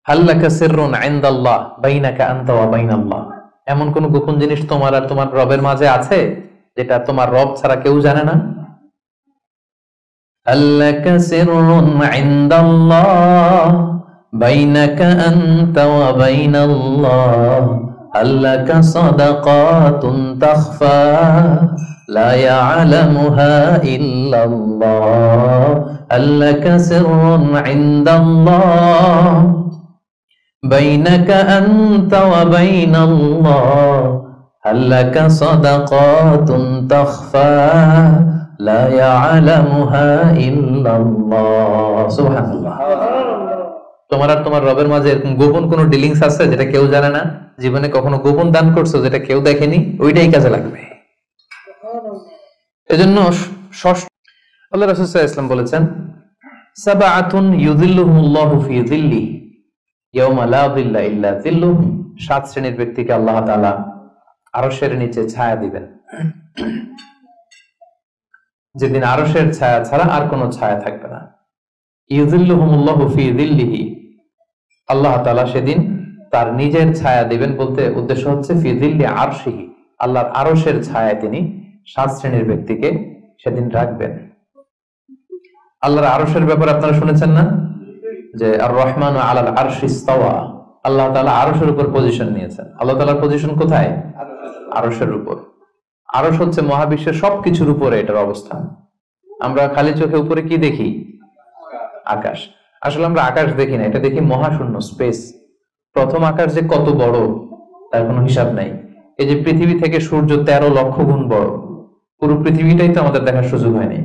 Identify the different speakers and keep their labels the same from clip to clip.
Speaker 1: হাল্লাকা সিররুন ইনদাল্লাহ বাইনাকা আনতা ওয়া বাইনাল্লাহ, এমন কোন গোপন জিনিস তোমার আর তোমার রবের মাঝে আছে যেটা তোমার রব ছাড়া কেউ জানে না? হাল্লাকা সিররুন ইনদাল্লাহ বাইনাকা আনতা ওয়া বাইনাল্লাহ, হাল্লাকা সাদাকাতুন তাখফা লা ইয়ালামুহা ইল্লাল্লাহ, হাল্লাকা সিররুন ইনদাল্লাহ বাইনাকা আনতা ওয়া বাইনাল্লাহ, হাল্লাকা সাদাকাতুন তাখফা লা ইয়ালামুহা ইল্লাল্লাহ। সুবহানাল্লাহ। তোমার আর তোমার রবের মাঝে এরকম গোপন কোন ডিলিংস আছে যেটা কেউ জানে না? জীবনে কখনো গোপন দান করছো যেটা কেউ দেখেনি? ওইটাই কাজে লাগবে। এজন্য ষষ্ঠ আল্লাহ রাসূল সাল্লাল্লাহু আলাইহি ওয়াসাল্লাম বলেছেন, সাবআতুন ইউযিল্লুহুমুল্লাহু ফি যিল্লিহি ইয়াওমা লা যিল্লা ইল্লা যিল্লুহু, 7 শ্রেণীর ব্যক্তিকে আল্লাহ তাআলা আরশের নিচে ছায়া দিবেন, যেদিন আরশের ছায়া ছাড়া আর কোনো ছায়া থাকবে না। ইউযিল্লুহুমুল্লাহু ফি যিল্লিহি, আল্লাহ তাআলা সেদিন তার নিজের ছায়া দিবেন, বলতে উদ্দেশ্য হচ্ছে ফি যিল্লি আরশিহি, আল্লাহর আরশের ছায়ায় তিনি 7 শ্রেণীর ব্যক্তিকে সেদিন রাখবেন। আল্লাহর আরশের ব্যাপারে আপনারা শুনেছেন না, যে আর রহমানু আলাল আরশি ইস্তাওয়া, আল্লাহ তাআলা আরশের উপর পজিশন নিয়েছেন। আল্লাহ তাআলার পজিশন কোথায়? আরশের উপর। আরশ হচ্ছে মহাবিশ্বের সবকিছুর উপরে এটার অবস্থান। আমরা খালি চোখে উপরে কি দেখি? আকাশ। আসলে আমরা আকাশ দেখি না, এটা দেখি মহাশূন্য, স্পেস। প্রথম আকাশ যে কত বড় তার কোনো হিসাব নাই। এই যে পৃথিবী থেকে সূর্য 13 লক্ষ গুণ বড়, পুরো পৃথিবীটাই তো আমাদের দেখার সুযোগ হয়নি।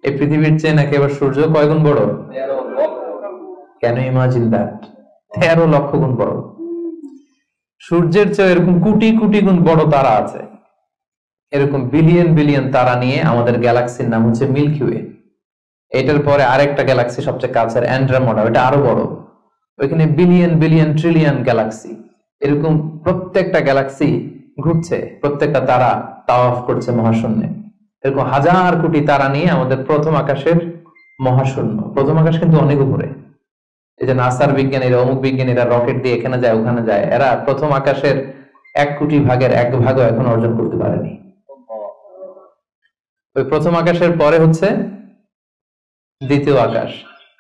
Speaker 1: এই পৃথিবীর চেয়ে নাকি এবার সূর্য কয় গুণ বড়? Can you imagine that? 13 লক্ষ গুণ বড়। সূর্যের চেয়ে এরকম কোটি কোটি গুণ বড় তারা আছে। এরকম বিলিয়ন বিলিয়ন তারা নিয়ে আমাদের গ্যালাক্সির নাম হচ্ছে মিল্কি ওয়ে। এটার পরে আরেকটা গ্যালাক্সি সবচেয়ে কাছের অ্যান্ড্রোমেডা, এটা আরো বড়। ওইখানে বিলিয়ন বিলিয়ন ট্রিলিয়ন গ্যালাক্সি, এরকম প্রত্যেকটা গ্যালাক্সি ঘুরছে, প্রত্যেকটা তারা তাওয়াফ করছে মহাশূন্যে। এরকম হাজার কোটি তারা নিয়ে আমাদের প্রথম আকাশের মহাশূন্য। প্রথম আকাশ কিন্তু অনেক উপরে। এই যে নাসার বিজ্ঞানীরা, অমুক বিজ্ঞানীরা রকেট দিয়ে এখানে যায় ওখানে যায়, এরা প্রথম আকাশের 1 কোটি ভাগের 1 ভাগও এখন অর্জন করতে পারেনি। ওই প্রথম আকাশের পরে হচ্ছে দ্বিতীয় আকাশ।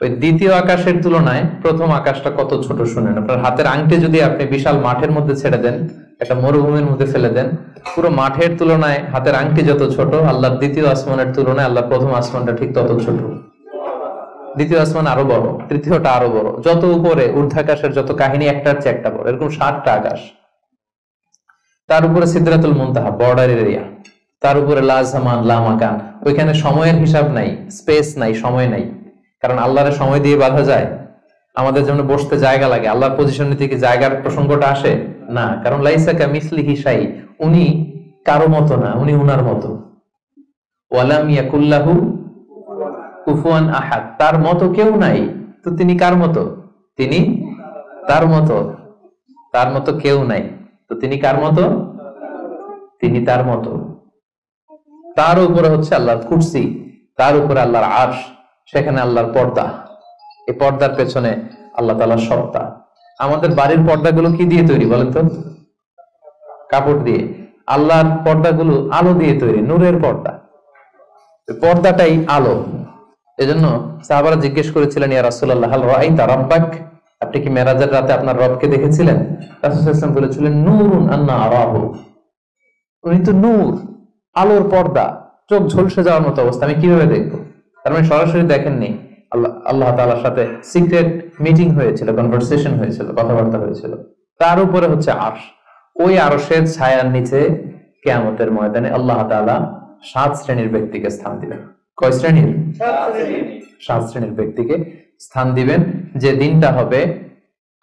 Speaker 1: ওই দ্বিতীয় আকাশের তুলনায় প্রথম আকাশটা কত ছোট শুনেন। আপনার হাতের আংটি যদি আপনি বিশাল মাঠের মধ্যে ছেড়ে দেন, একটা মরুভূমির মধ্যে ফেলে দেন, পুরো মাঠের তুলনায় হাতের আংটি যত ছোট, আল্লাহর দ্বিতীয় আসমানের তুলনায় আল্লাহর প্রথম আসমানটা ঠিক তত ছোট। দ্বিতীয় আসমান আরো বড়, তৃতীয়টা আরো বড়। যত উপরে ঊর্ধ্বাকাশের যত কাহিনী একটার চেয়ে একটা বড়, এরকম 7টা আকাশ। তার উপরে সিদরাতুল মুনতাহা, বর্ডার এরিয়া। তার উপরে লা জামান লা মাকান, ওইখানে সময়ের হিসাব নাই, স্পেস নাই, সময় নাই। কারণ আল্লাহর সময় দিয়ে বাঁধা যায়? আমাদের যেমন বসতে জায়গা লাগে, আল্লাহর পজিশনে থেকে জায়গার প্রসঙ্গটা আসে না। কারণ লাইসা কামিসলিহি শাই, উনি কারো মতো না, উনি উনার মতো। ওয়ালাম ইয়াকুল্লাহু কুফুয়ান আহাদ, তার মতো কেউ নাই। তো তিনি কার মতো? তিনি তার মতো। তার মতো কেউ নাই, তো তিনি কার মতো? তিনি তার মতো। তার উপরে হচ্ছে আল্লাহর কুরসি, তার উপরে আল্লাহর আরশ, সেখানে আল্লাহর পর্দা। এই পর্দার পেছনে আল্লাহ তাআলার সত্তা। আমাদের বাড়ির পর্দাগুলো কি দিয়ে তৈরি বলেন তো? কাপড় দিয়ে। আল্লাহর পর্দাগুলো আলো দিয়ে তৈরি, নূরের পর্দা। পর্দাটাই আলো। এজন্য সাহাবারা জিজ্ঞেস করেছিলেন, ইয়া রাসূলুল্লাহ হাল রাআইতা রাব্বাক, আপনি কি মেরাজের রাতে আপনার রবকে দেখেছিলেন? রাসূল সাল্লাল্লাহু আলাইহি ওয়াসাল্লাম বলেছিলেন, নূরুন আন্না আরাহু, উনি তো নূর, আলোর পর্দা, চোখ ঝলসে যাওয়ার মতো অবস্থা, আমি কিভাবে দেখবো? তার মানে সরাসরি দেখেননি। আল্লাহ তাআলার সাথে সিক্রেট মিটিং হয়েছিল, কনভারসেশন হয়েছিল, কথাবার্তা হয়েছিল। তার উপরে হচ্ছে আরশ। ওই আরশের ছায়ার নিচে কিয়ামতের ময়দানে আল্লাহ তাআলা 7 শ্রেণীর ব্যক্তিকে স্থান দিবেন। কয় শ্রেণীর? 7 শ্রেণীর ব্যক্তিকে স্থান দিবেন, যে দিনটা হবে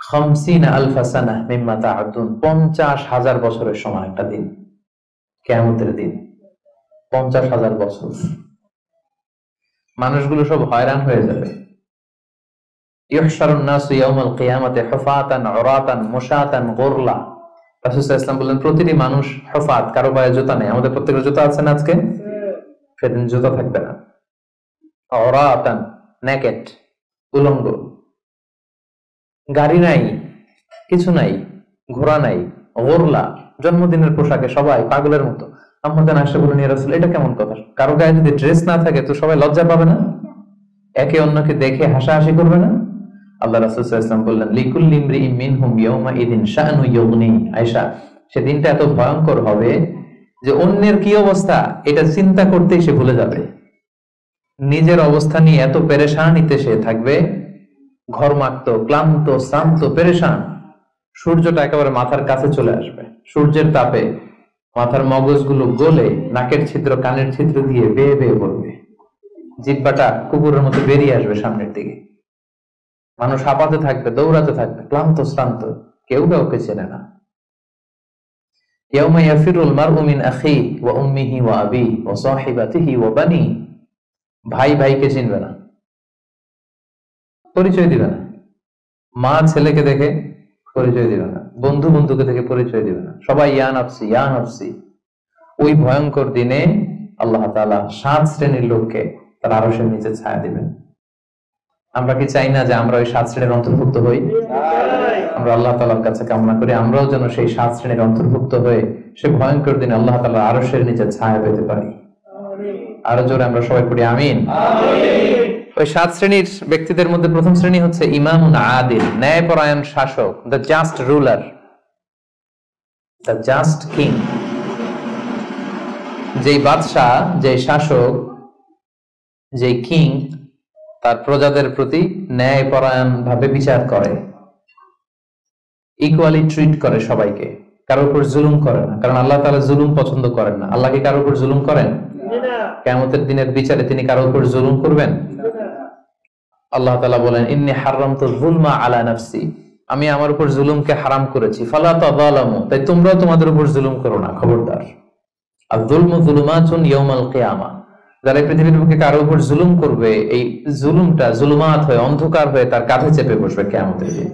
Speaker 1: 50 আলফা সানা মিম্মা তা'উদ্দুন, 50,000 বছরের সমান একটা দিন, কিয়ামতের দিন। 50,000 বছর। মানুষগুলো সব হয়রান হয়ে যাবে। ইহশারুন নাসু ইয়াউমাল কিয়ামাতি হুফাতান উরাতান মুশাতান গুরলা। রাসূল সাল্লাল্লাহু আলাইহি ওয়াসাল্লাম বললেন, প্রতিটি মানুষ হুফাত, কারো পায়ে জুতা নেই। আমাদের প্রত্যেকের জুতা আছে না আজকে? সেদিন জুতা থাকবে না। উরাতান, নেকেড, উলঙ্গ। গাড়ি নাই, কিছু নাই, ঘোড়া নাই, গোরলা, জন্মদিনের পোশাকে সবাই পাগলের মতো আমাদের আসে বলে ইয়া রাসূল, এটা কেমন কথা? কারো গায়ে যদি ড্রেস না থাকে তো সবাই লজ্জা পাবে না? একে অন্যকে দেখে হাসাহাসি করবে না? আল্লাহ রাসূল সাল্লাল্লাহু আলাইহি ওয়াসাল্লাম বললেন, লিকুল্লি ইমরিইন মিনহুম ইয়াওমা ইদিন শাআনু ইউগনি। আয়েশা, সেদিনটা এত ভয়ঙ্কর হবে যে অন্যের কি অবস্থা এটা চিন্তা করতেই সে ভুলে যাবে। নিজের অবস্থা নিয়ে এত পেরেশানিতে সে থাকবে, ঘর্মাক্ত, ক্লান্ত, শ্রান্ত, পেরেশান। সূর্যটা একেবারে মাথার কাছে চলে আসবে, সূর্যের তাপে মাথার মগজগুলো গলে নাকের ছিদ্র কানের ছিদ্র দিয়ে বেয়ে বেয়ে পড়বে, জিহ্বাটা কুকুরের মতো বেরিয়ে আসবে সামনের দিকে। মানুষ হাঁপাতে থাকবে, দৌড়াতে থাকবে, ক্লান্ত শ্রান্ত, কেউ কাউকে চেনে না। ইয়াউমা ইয়াফিরুল মারউ মিন আখিহি ওয়া উম্মিহি ওয়া আবিহি ওয়া সাহিবাতিহি ওয়া বানিহি। ভাই ভাইকে চিনবে না, পরিচয় দিবে না। মা ছেলেকে দেখে পরিচয় দিবে না, বন্ধু বন্ধুকে দেখে পরিচয় দিবে না, সবাই ইয়া নাফসি ইয়া নাফসি। ওই ভয়ঙ্কর দিনে আল্লাহ তাআলা 7 শ্রেণীর লোককে তার আরশের নিচে ছায়া দিবেন। আমরা কি চাই না যে আমরা ওই 7 শ্রেণীর অন্তর্ভুক্ত হই? আমরা আল্লাহ তাআলার কাছে কামনা করি আমরাও যেন সেই 7 শ্রেণীর অন্তর্ভুক্ত হয়ে সে ভয়ঙ্কর দিনে আল্লাহ তাআলার আরশের নিচে ছায়া পেতে পারি। আরো জোরে আমরা সবাই পড়ি আমিন। ওই 7 শ্রেণীর ব্যক্তিদের মধ্যে প্রথম শ্রেণী হচ্ছে ইমামুন আদিল, ন্যায়পরায়ণ শাসক, the just ruler, the just king. যেই বাদশাহ, যেই শাসক, যেই কিং তার প্রজাদের প্রতি ন্যায়পরায়ণ ভাবে বিচার করে, ইকুয়ালি ট্রিট করে সবাইকে, কারোর উপর জুলুম করে না। কারণ আল্লাহ তাআলা জুলুম পছন্দ করেন না। আল্লাহ কি কারোর উপর জুলুম করেন? কিয়ামতের দিনের বিচারে তিনি কারোর উপর জুলুম করবেন? আল্লাহ তাআলা বলেন, ইন্নী হারামতু যুলমা আলা নাফসি, আমি আমার উপর জুলুমকে হারাম করেছি, ফালা তাযালামু, তাই তোমরাও তোমাদের উপর জুলুম করো না, খবরদার। আয-যুলমু যুলুমাতুন ইয়াউমাল কিয়ামা, যারা পৃথিবীর বুকে কারোর উপর জুলুম করবে, এই জুলুমটা জুলুমাত হয়ে, অন্ধকার হয়ে তার কাঁধে চেপে বসবে কিয়ামতের দিন।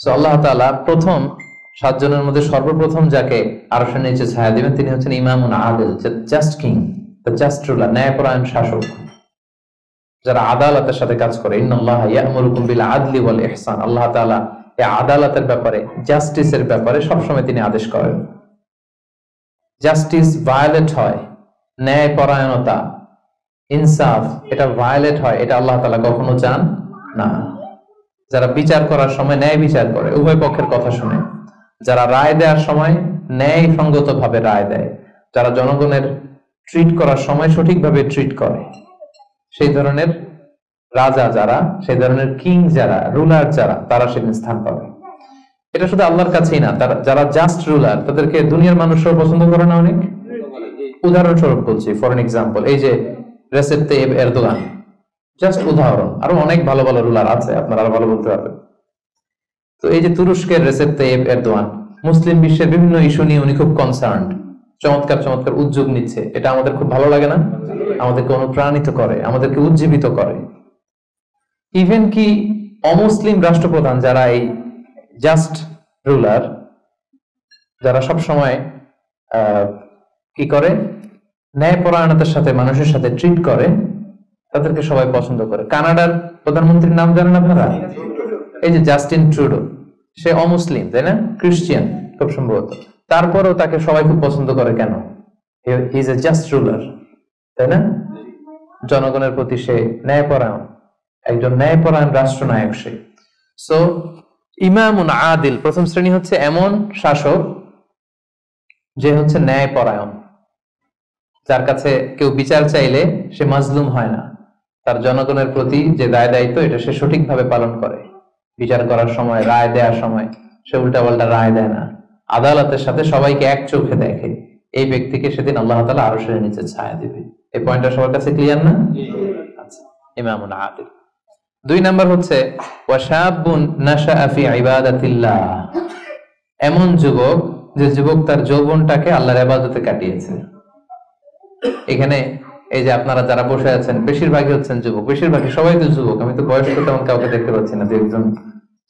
Speaker 1: সো আল্লাহ তাআলা প্রথম 7 জনের মধ্যে সর্বপ্রথম যাকে আরশের নিচে ছায়া দিবেন তিনি হচ্ছেন ইমামুন আদিল, just king, the just ruler, ন্যায়পরায়ণ শাসক, যারা আদালতের সাথে কাজ করে। ইন্নাল্লাহা ইয়া'মুরুকুম বিল আদলি ওয়াল ইহসান, আল্লাহ তাআলা এই আদালতের ব্যাপারে, জাস্টিসের ব্যাপারে সবসময় তিনি আদেশ করেন। জাস্টিস ভায়োলেট হয়, ন্যায়পরায়ণতা, ইনসাফ, এটা ভায়োলেট হয়, এটা আল্লাহ তাআলা কখনো চান না। যারা বিচার করার সময় ন্যায় বিচার করে, উভয় পক্ষের কথা শুনে, যারা রায় দেওয়ার সময় ন্যায় সঙ্গত ভাবে রায় দেয়, যারা জনগণের ট্রিট করার সময় সঠিকভাবে ট্রিট করে, সেই ধরনের রাজা যারা, সেই ধরনের কিং যারা, রুলার যারা, তারা সেদিন স্থান পাবে। এটা শুধু আল্লাহর কাছেই না, যারা জাস্ট রুলার তাদেরকে দুনিয়ার মানুষরাও পছন্দ করে না অনেক। উদাহরণস্বরূপ বলছি, ফর এন এক্সাম্পল, এই যে রেসেপ তাইয়িপ এরদোগান, জাস্ট উদাহরণ। আরো অনেক ভালো ভালো রুলার আছে, আপনারা আরো ভালো বলতে পারবেন। তো এই যে তুরস্কের রেসেপ তাইয়িপ এরদোগান, মুসলিম বিশ্বের বিভিন্ন ইস্যু নিয়ে উনি খুব কনসার্নড, চমৎকার চমৎকার উদ্যোগ নিচ্ছে। এটা আমাদের খুব ভালো লাগে না? আমাদেরকে অনুপ্রাণিত করে, আমাদেরকে উজ্জীবিত করে। ইভেন কি অমুসলিম রাষ্ট্রপ্রধান যারা এই জাস্ট রুলার, যারা সব সময় কি করে, ন্যায়পরায়ণতার সাথে মানুষের সাথে ট্রিট করে, তাদেরকে সবাই পছন্দ করে। কানাডার প্রধানমন্ত্রীর নাম জানেন আপনারা? এই যে জাস্টিন ট্রুডো, সে অমুসলিম, তাই না? খ্রিস্টিয়ান খুব সম্ভবত, তারপরেও তাকে সবাই খুব পছন্দ করে। কেন? He is a just ruler, তাই না? জনগণের প্রতি সে ন্যায়পরায়ণ, একজন ন্যায়পরায়ণ রাষ্ট্রনায়ক সে। সো ইমামুন আদিল, প্রথম শ্রেণী হচ্ছে এমন শাসক যে হচ্ছে ন্যায়পরায়ণ, যার কাছে কেউ বিচার চাইলে সে মাজলুম হয় না, তার জনগণের প্রতি যে দায় দায়িত্ব এটা সে সঠিকভাবে পালন করে। বিচার করার সময়, রায় দেওয়ার সময় সে উল্টাপাল্টা রায় দেয় না, আদালতের সাথে সবাইকে এক চোখে দেখে। এই ব্যক্তিকে সেদিন আল্লাহ তাআলা আরশের নিচে ছায়া দিবে। এই পয়েন্টটা সবার কাছে ক্লিয়ার না? আচ্ছা, ইমামুন আদিল। 2 নাম্বার হচ্ছে ওয়াশাবুন নাশাআ ফি ইবাদাতিল্লাহ, এমন যুবক যে যুবক তার যৌবনটাকে আল্লাহর ইবাদতে কাটিয়েছে। এখানে এই যে আপনারা যারা বসে আছেন বেশিরভাগই হচ্ছেন যুবক, বেশিরভাগই সবাই তো যুবক। আমি তো বয়স্ক তেমন কাউকে দেখতে পাচ্ছি না, 2 একজন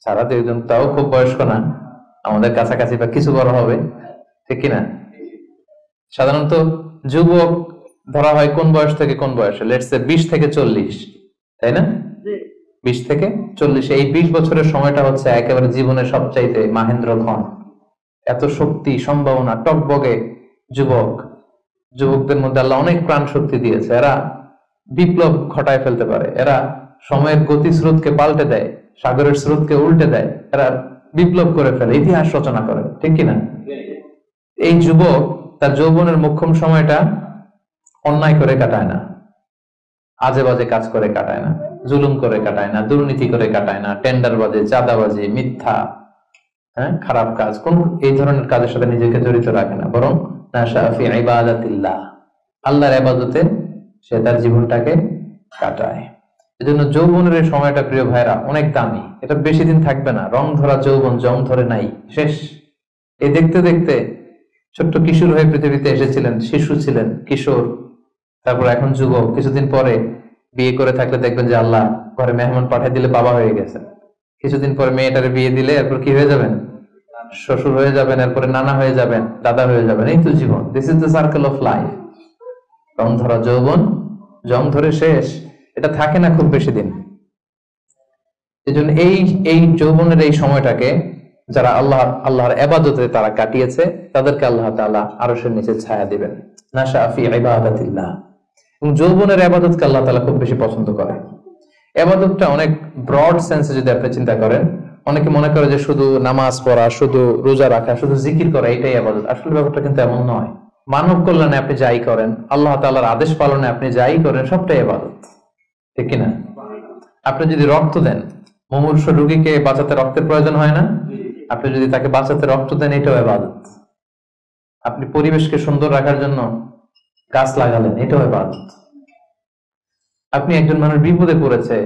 Speaker 1: ছাড়া। 2 একজন তাও খুব বয়স্ক না, আমাদের কাছাকাছি বা কিছু বড় হবে, ঠিক কিনা? সাধারণত যুবক ধরা হয় কোন বয়স থেকে কোন বয়সে? লেটস সে 20 থেকে 40, তাই না? 20 থেকে 40, এই 20 বছরের সময়টা হচ্ছে একেবারে জীবনের সবচাইতে মাহেন্দ্র ক্ষণ। এত শক্তি, সম্ভাবনা, টকবগে যুবকদের মধ্যে আল্লাহ অনেক প্রাণ শক্তি দিয়েছে। এরা বিপ্লব ঘটায় ফেলতে পারে, এরা সময়ের গতি স্রোতকে পাল্টে দেয়, সাগরের স্রোতকে উল্টে দেয়, এরা বিপ্লব করে ফেলে, ইতিহাস রচনা করে, ঠিক কিনা? এই যুবক তার যৌবনের মোক্ষম সময়টা অন্যায় করে কাটায় না, আজে বাজে কাজ করে কাটায় না, জুলুম করে কাটায় না, দুর্নীতি করে কাটায় না, টেন্ডারবাজি, চাঁদাবাজি, মিথ্যা, খারাপ কাজ, কোন এই ধরনের কাজের সাথে নিজেকে জড়িত রাখে না, বরং নাশা ফি ইবাদাতিল্লাহ, আল্লাহর ইবাদতে সে তার জীবনটাকে কাটায়। এজন্য যৌবনের এই সময়টা প্রিয় ভাইরা অনেক দামি, এটা বেশি দিন থাকবে না। রং ধরা যৌবন জং ধরে নাই, শেষ। এই দেখতে দেখতে ছোট্ট কিশোর হয়ে পৃথিবীতে এসেছিলেন, শিশু ছিলেন, কিশোর, তারপর এখন যুবক, কিছুদিন পরে বিয়ে করে থাকলে দেখবেন যে আল্লাহ ঘরে মেহমান পাঠিয়ে দিলে বাবা হয়ে গেছেন। কিছুদিন পরে মেয়েটারে বিয়ে দিলে এরপর কি হয়ে যাবেন? শ্বশুর হয়ে যাবেন, এরপরে নানা হয়ে যাবেন, দাদা হয়ে যাবেন। এই তো জীবন, this is the circle of life. রং ধরা যৌবন জং ধরে শেষ, এটা থাকে না খুব বেশি দিন। এই জন্য এই যৌবনের এই সময়টাকে যারা আল্লাহর ইবাদতে তারা কাটিয়েছে, তাদেরকে আল্লাহ তাআলা আরশের নিচে ছায়া দিবেন। নাশা ফি ইবাদাতিল্লাহ। এবং যৌবনের ইবাদতকে আল্লাহ তাআলা খুব বেশি পছন্দ করে। ইবাদতটা অনেক ব্রড সেন্সে যদি আপনি চিন্তা করেন, অনেকে মনে করে যে শুধু নামাজ পড়া, শুধু রোজা রাখা, শুধু জিকির করা এটাই ইবাদত। আসলে ব্যাপারটা কিন্তু এমন নয়। মানব কল্যাণে আপনি যাই করেন, আল্লাহ তাআলার আদেশ পালনে আপনি যাই করেন, সবটাই ইবাদত, ঠিক কিনা? আপনি যদি রক্ত দেন, মুমূর্ষ রোগীকে বাঁচাতে রক্তের প্রয়োজন হয় না? আপনি যদি তাকে বাঁচাতে রক্ত দেন, এটাও ইবাদত। আপনি পরিবেশকে সুন্দর রাখার জন্য গাছ লাগালেন, এটাও ইবাদত। আপনি একজন মানুষ বিপদে পড়েছে,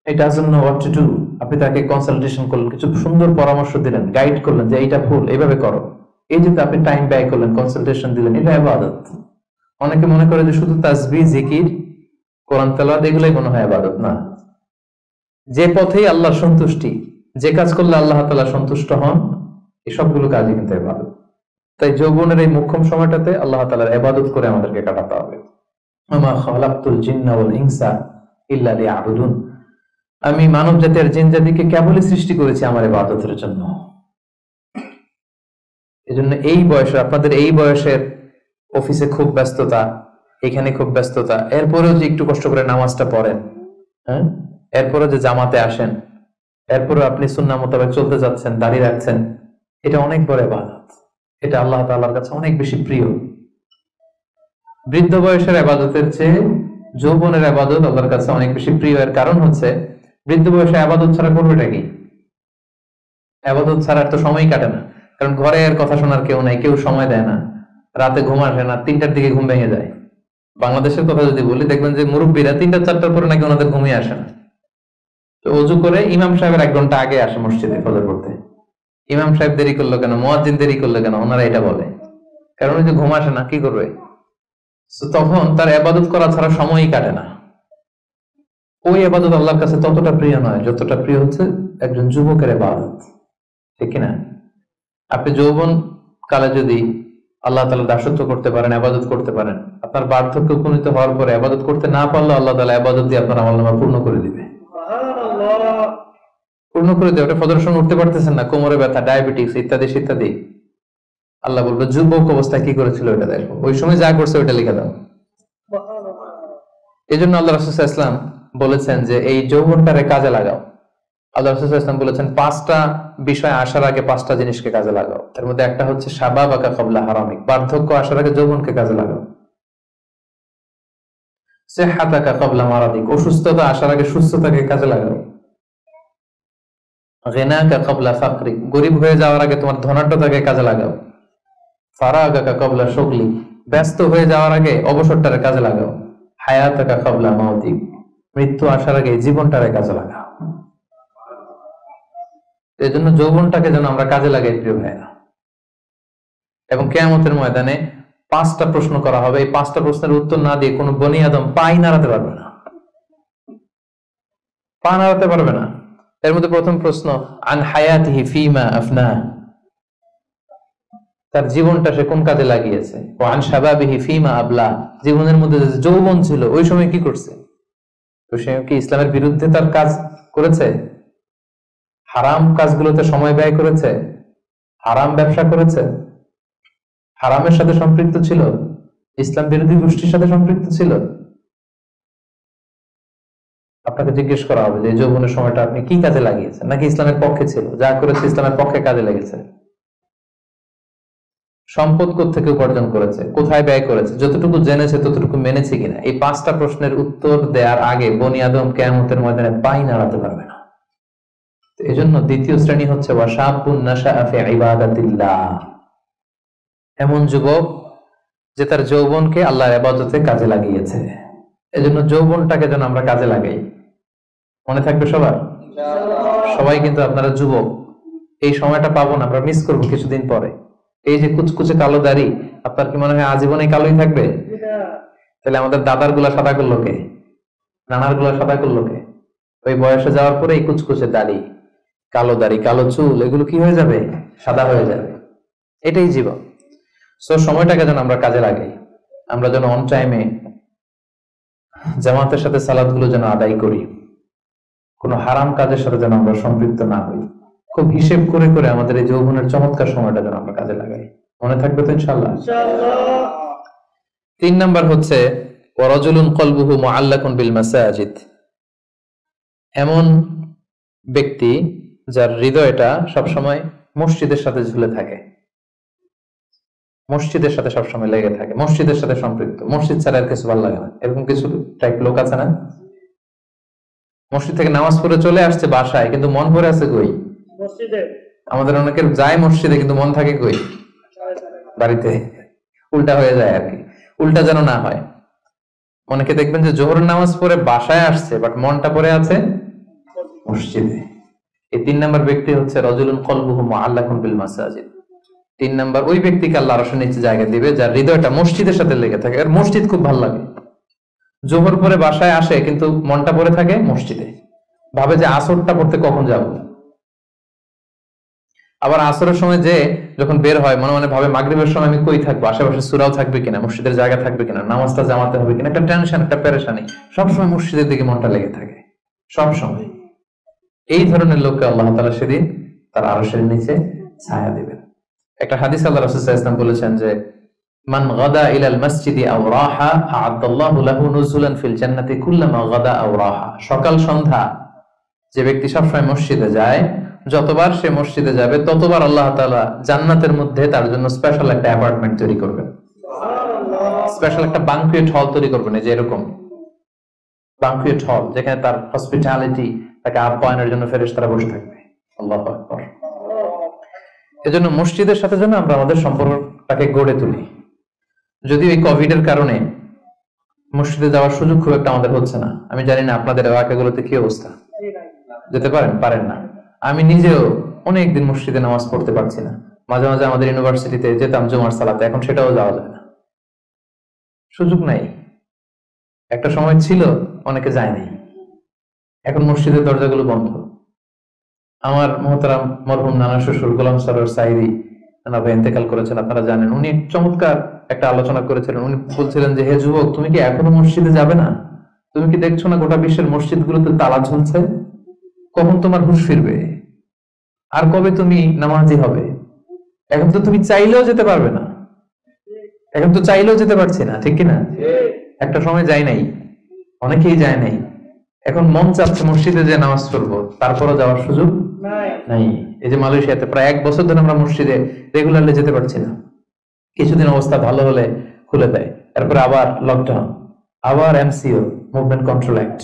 Speaker 1: he doesn't know what to do, আপনি তাকে কনসালটেশন করলেন, কিছু সুন্দর পরামর্শ দিলেন, গাইড করলেন যে এইটা ভুল, এইভাবে করো, এই যে আপনি টাইম ব্যয় করলেন, কনসালটেশন দিলেন, এটা ইবাদত। অনেকে মনে করে যে শুধু তাসবিহ, জিকির, কোরআন তেলাওয়াত এগুলাই মনে হয় ইবাদত। না, যে পথেই আল্লাহর সন্তুষ্টি, যে কাজ করলে আল্লাহ তাআলা সন্তুষ্ট হন, এই সবগুলো কাজই কিন্তু ইবাদত। তাই যৌবনের এই মোক্ষম সময়টাতে আল্লাহ তাআলার ইবাদত করে আমাদেরকে কাটাতে হবে। ওমা খালাকতুল জিন্না ওয়াল ইনসা ইল্লা লিয়াবুদুন, আমি মানব জাতি আর জিন জাতিকে কেবলই সৃষ্টি করেছি আমার ইবাদতের জন্য। এজন্য এই বয়সে, আপনাদের এই বয়সের অফিসে খুব ব্যস্ততা, এখানে খুব ব্যস্ততা, এরপরেও যে একটু কষ্ট করে নামাজটা পড়েন, এরপরে যে জামাতে আসেন, এরপরে আপনি সুন্নাহ মোতাবেক চলতে যাচ্ছেন, দাঁড়িয়ে রাখছেন, এটা অনেক বড় ইবাদত। এটা আল্লাহ তাআলার কাছে অনেক বেশি প্রিয়। বৃদ্ধ বয়সের ইবাদতের চেয়ে যৌবনের ইবাদত আল্লাহর কাছে অনেক বেশি প্রিয়। এর কারণ হচ্ছে, বৃদ্ধ বয়সে ইবাদত ছাড়া করবেটা কি? ইবাদত ছাড়া তো সময়ই কাটে না। কারণ ঘরে এর কথা শোনার কেউ নাই, কেউ সময় দেয় না, রাতে ঘুম আসে না, 3টার দিকে ঘুম ভেঙে যায়। বাংলাদেশের কথা যদি বলি, দেখবেন যে মুরব্বীরা 3টা-4টার পরে নাকি ওনাদের ঘুমিয়ে আসে না। তো ওযু করে ইমাম সাহেবের 1 ঘন্টা আগে আসে মসজিদে ফজর পড়তে। ইমাম সাহেব দেরি করলো কেন, মুয়াজ্জিন দেরি করলো কেন, ওনারা এটা বলে। কারণ ওই যে ঘুম আসে না, কি করবে? তখন তার ইবাদত করা ছাড়া সময়ই কাটে না। ওই ইবাদত আল্লাহর কাছে ততটা প্রিয় নয় যতটা প্রিয় হচ্ছে একজন যুবকের ইবাদত, ঠিক কিনা? আপনি যৌবন কালে যদি আল্লাহ তাআলা দাসত্ব করতে পারেন, ইবাদত করতে পারেন, আপনার বার্ধক্য উপনীত হওয়ার পরে ইবাদত করতে না পারলে আল্লাহ তাআলা ইবাদত দিয়ে আপনার আমলনামা পূর্ণ করে দিবে। সুবহানাল্লাহ, পূর্ণ করে দেবে। ফজরের সময় উঠতে পারতেছেন না, কোমরে ব্যথা, ডায়াবেটিস ইত্যাদি ইত্যাদি, আল্লাহ বলবে যুবক অবস্থায় কি করেছিল ওটা দেখো, ওই সময় যা করছে ওটা লিখে দাও। এই জন্য আল্লাহ রাসূল সাল্লাল্লাহু আলাইহি ওয়াসাল্লাম বলেছেন যে এই যৌবনটারে কাজে লাগাও। আল্লাহ রাসূল সাল্লাল্লাহু আলাইহি ওয়াসাল্লাম বলেছেন 5টা বিষয় আসার আগে 5টা জিনিসকে কাজে লাগাও। এর মধ্যে একটা হচ্ছে শাবাবাকা ক্বাবলা হারামিক, বার্ধক্য আসার আগে যৌবনকে কাজে লাগাও। সিহহাতাকা ক্বাবলা মারাদিক, অসুস্থতা আসার আগে সুস্থতাকে কাজে লাগাও। গিনাকা ক্বাবলা ফাকরিক, গরীব হয়ে যাওয়ার আগে তোমার ধনাঢ্যতাকে কাজে লাগাও। ফারাগাকা ক্বাবলা শুগলি, ব্যস্ত হয়ে যাওয়ার আগে অবসরটারে কাজে লাগাও। হায়াতাকা ক্বাবলা মাউতিক, মৃত্যু আসার আগে জীবনটারে কাজে লাগাও। এজন্য যৌবনটাকে যেন আমরা কাজে লাগাই প্রিয় ভাইরা। এবং কিয়ামতের ময়দানে 5টা প্রশ্ন করা হবে, এই 5টা প্রশ্নের উত্তর না দিয়ে কোনো বনি আদম পাই নাড়াতে পারবে না, পা নাড়াতে পারবে না। এর মধ্যে প্রথম প্রশ্ন, আন হায়াতিহি ফিমা আফনা, তার জীবনটা সে কোন কাজে লাগিয়েছে। ও আন শাবাবিহি ফিমা আবলা, জীবনের মধ্যে যে যৌবন ছিল ওই সময় কি করছে। তো সে কি ইসলামের বিরুদ্ধে তার কাজ করেছে? হারাম কাজগুলোতে সময় ব্যয় করেছে, হারাম ব্যবসা করেছে, হারামের সাথে সম্পৃক্ত ছিল, ইসলাম বিরোধী গোষ্ঠীর সাথে সম্পৃক্ত ছিল? আপনাকে জিজ্ঞেস করা হবে যে যৌবনের সময়টা আপনি কি কাজে লাগিয়েছেন, নাকি ইসলামের পক্ষে ছিল, যা করেছে ইসলামের পক্ষে কাজে লেগেছে? সম্পদ কোত্থেকে উপার্জন করেছে, কোথায় ব্যয় করেছে, যতটুকু জেনেছে ততটুকু মেনেছে কিনা? এই 5টা প্রশ্নের উত্তর দেওয়ার আগে বনি আদম কিয়ামতের ময়দানে পাই নাড়াতে পারবে না। এই জন্য দ্বিতীয় শ্রেণী হচ্ছে ওয়াশাবুন নাশাআ ফি ইবাদাতিল্লাহ, এমন যুবক যে তার যৌবনকে আল্লাহর ইবাদতে কাজে লাগিয়েছে। এজন্য যৌবনটাকে যেন আমরা কাজে লাগাই। মনে থাকবে সবার? সবাই কিন্তু আপনারা যুবক, এই সময়টা পাবো না, আমরা মিস করবো কিছুদিন পরে। এই যে কুচকুচে কালো দাড়ি, আপনার কি মনে হয় আজীবনে কালোই থাকবে? তাহলে আমাদের দাদার গুলা সাদা করলো কে? নানার গুলা সাদা করলো কে? ওই বয়সে যাওয়ার পরে এই কুচকুচে দাড়ি, কালো দাড়ি, কালো চুল, এগুলো কি হয়ে যাবে? সাদা হয়ে যাবে। এটাই জীবন। সো সময়টাকে যেন আমরা কাজে লাগাই, আমরা যেন অন টাইমে জামাতের সাথে সালাত গুলো যেন আদায় করি, কোনো হারাম কাজের সাথে যেন আমরা সম্পৃক্ত না হই। খুব হিসেব করে করে আমাদের এই যৌবনের চমৎকার সময়টা যেন আমরা কাজে লাগাই। মনে থাকবে তো ইনশাআল্লাহ? 3 নাম্বার হচ্ছে ওয়ারাজুলুন কলবুহু মুআল্লাকুন বিল মাসাজিদ, এমন ব্যক্তি যার হৃদয়টা সবসময় মসজিদের সাথে ঝুলে থাকে, মসজিদের সাথে সবসময় লেগে থাকে, মসজিদের সাথে সম্পৃক্ত, মসজিদ ছাড়া আর কিছু ভালো লাগে না। এরকম কিছু টাইপ লোক আছে না? মসজিদ থেকে নামাজ পড়ে চলে আসছে বাসায়, কিন্তু মন ভরে আছে কই? মসজিদে। আমাদের অনেকের যায় মসজিদে কিন্তু মন থাকে কই? বাড়িতে। উল্টা হয়ে যায় আর কি, উল্টা যেন না হয়। অনেকে দেখবেন যে জোহরের নামাজ পড়ে বাসায় আসছে, বাট মনটা পড়ে আছে মসজিদে। এই 3 নাম্বার ব্যক্তি হচ্ছে রাজুলুন কলবুহু মুআল্লাকুন বিল মাসাজিদ। 3 নাম্বার ওই ব্যক্তিকে আল্লাহ আরশের নিচে জায়গা দিবে যার হৃদয়টা মসজিদের সাথে লেগে থাকে। আর মসজিদ খুব ভালো লাগে। জোহর পরে বাসায় আসে কিন্তু মনটা পড়ে থাকে মসজিদে, ভাবে যে আসরটা পড়তে কখন যাব। আবার আসরের সময় যে যখন বের হয় মনে মনে ভাবে মাগরিবের সময় আমি কই থাকবো, আশেপাশে সূরাও থাকবে কিনা, মসজিদের জায়গা থাকবে কিনা, নামাজটা জামাতে হবে কিনা, একটা টেনশন, একটা পেরেশানি, সবসময় মসজিদের দিকে মনটা লেগে থাকে সব সময়। এই ধরনের লোককে আল্লাহ তাআলা সেদিন তার আরশের নিচে ছায়া দিবেন। একটা হাদিস আল্লাহ রাসূল সাল্লাল্লাহু আলাইহি ওয়াসাল্লাম বলেছেন যে মান গাদা ইলাল মাসজিদি আও রাহা আ'আদাল্লাহু লাহু নুজুলান ফিল জান্নাতি কুল্লামা গাদা আও রাহা। সকাল সন্ধ্যা যে ব্যক্তি সবসময় মসজিদে যায়, যতবার সে মসজিদে যাবে ততবার আল্লাহ তাআলা জান্নাতের মধ্যে তার জন্য স্পেশাল একটা অ্যাপার্টমেন্ট তৈরি করবেন, স্পেশাল একটা বাঙ্কুয়েট হল তৈরি করবেন। এই যে এরকম বাঙ্কুয়েট হল, যেখানে তার হসপিটালিটি, তাকে আপ্যায়নের জন্য ফেরেশতারা বসে থাকবে। আল্লাহু আকবার। এজন্য মসজিদের সাথে যেন আমরা আমাদের সম্পর্কটাকে গড়ে তুলি। যদি এই কোভিড এর কারণে মসজিদে যাওয়ার সুযোগ খুব একটা আমাদের হচ্ছে না, আমি জানি না আপনাদের এলাকাগুলোতে কি অবস্থা, যেতে পারেন না। আমি নিজেও অনেকদিন মসজিদে নামাজ পড়তে পারছি না। মাঝে মাঝে আমাদের ইউনিভার্সিটিতে যেতাম জুমার সালাতে, এখন সেটাও যাওয়া যায় না, সুযোগ নাই। একটা সময় ছিল অনেকে যায় নাই, এখন মসজিদের দরজাগুলো বন্ধ। আমার মহতারাম মরহুম নানা শ্বশুর গোলাম সরোয়ার সাইদি ইন্তেকাল করেছেন, আপনারা জানেন। উনি চমৎকার একটা আলোচনা করেছিলেন। উনি বলছিলেন যে হে যুবক, তুমি কি এখনো মসজিদে যাবে না? তুমি কি দেখছো না গোটা বিশ্বের মসজিদগুলোতে তালা ঝুলছে? কখন তোমার হুঁশ ফিরবে? আর কবে তুমি নামাজি হবে? এখন তো তুমি চাইলেও যেতে পারবে না, এখন তো চাইলেও যেতে পারছি না, ঠিক কিনা? একটা সময় যাই নাই, অনেকেই যায় নাই, এখন মন চাচ্ছে মসজিদে যে নামাজ পড়বো, তারপরও যাওয়ার সুযোগ নাই। এই যে মালয়েশিয়াতে প্রায় 1 বছর ধরে আমরা মসজিদে রেগুলারলি যেতে পারছি না। কিছুদিন অবস্থা ভালো হলে খুলে দেয়, তারপরে আবার লকডাউন, আবার এমসিও, মুভমেন্ট কন্ট্রোল অ্যাক্ট।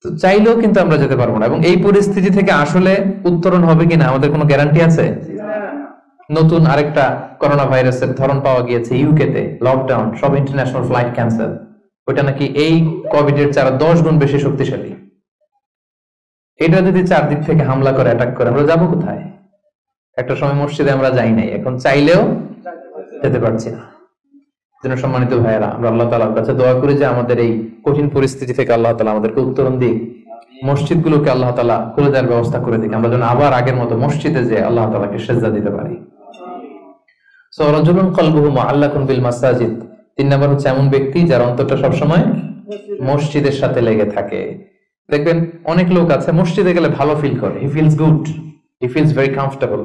Speaker 1: তো চাইলেও কিন্তু আমরা যেতে পারবো না। এবং এই পরিস্থিতি থেকে আসলে উত্তরণ হবে কিনা আমাদের কোনো গ্যারান্টি আছে? নতুন আরেকটা করোনা ভাইরাসের ধরন পাওয়া গিয়েছে ইউকেতে, লকডাউন, সব ইন্টারন্যাশনাল ফ্লাইট ক্যান্সেল। ওইটা নাকি এই কোভিড এর 10 গুণ বেশি শক্তিশালী। এটা যদি 4 দিক থেকে হামলা করে, অ্যাটাক করে, আমরা যাবো কোথায়? একটা সময় মসজিদে আমরা যাই নাই, এখন চাইলেও যেতে পারছি না। যেন সম্মানিত ভাইয়েরা, আমরা আল্লাহ তাআলার কাছে দোয়া করি যে আমাদের এই কঠিন পরিস্থিতি থেকে আল্লাহ তাআলা আমাদেরকে উত্তরণ দিক, মসজিদগুলোকে আল্লাহ তাআলা খুলে দেওয়ার ব্যবস্থা করে দিক, আমরা যেন আবার আগের মতো মসজিদে যে আল্লাহ তাআলাকে সিজদা দিতে পারি। সো রাজুলুন কলবুহু মুআল্লাকুন বিল মাসাজিদ। 3 নাম্বার হচ্ছে এমন ব্যক্তি যার অন্তরটা সবসময় মসজিদের সাথে লেগে থাকে। দেখবেন অনেক লোক আছে মসজিদে গেলে ভালো ফিল করে, he feels good, he feels very comfortable.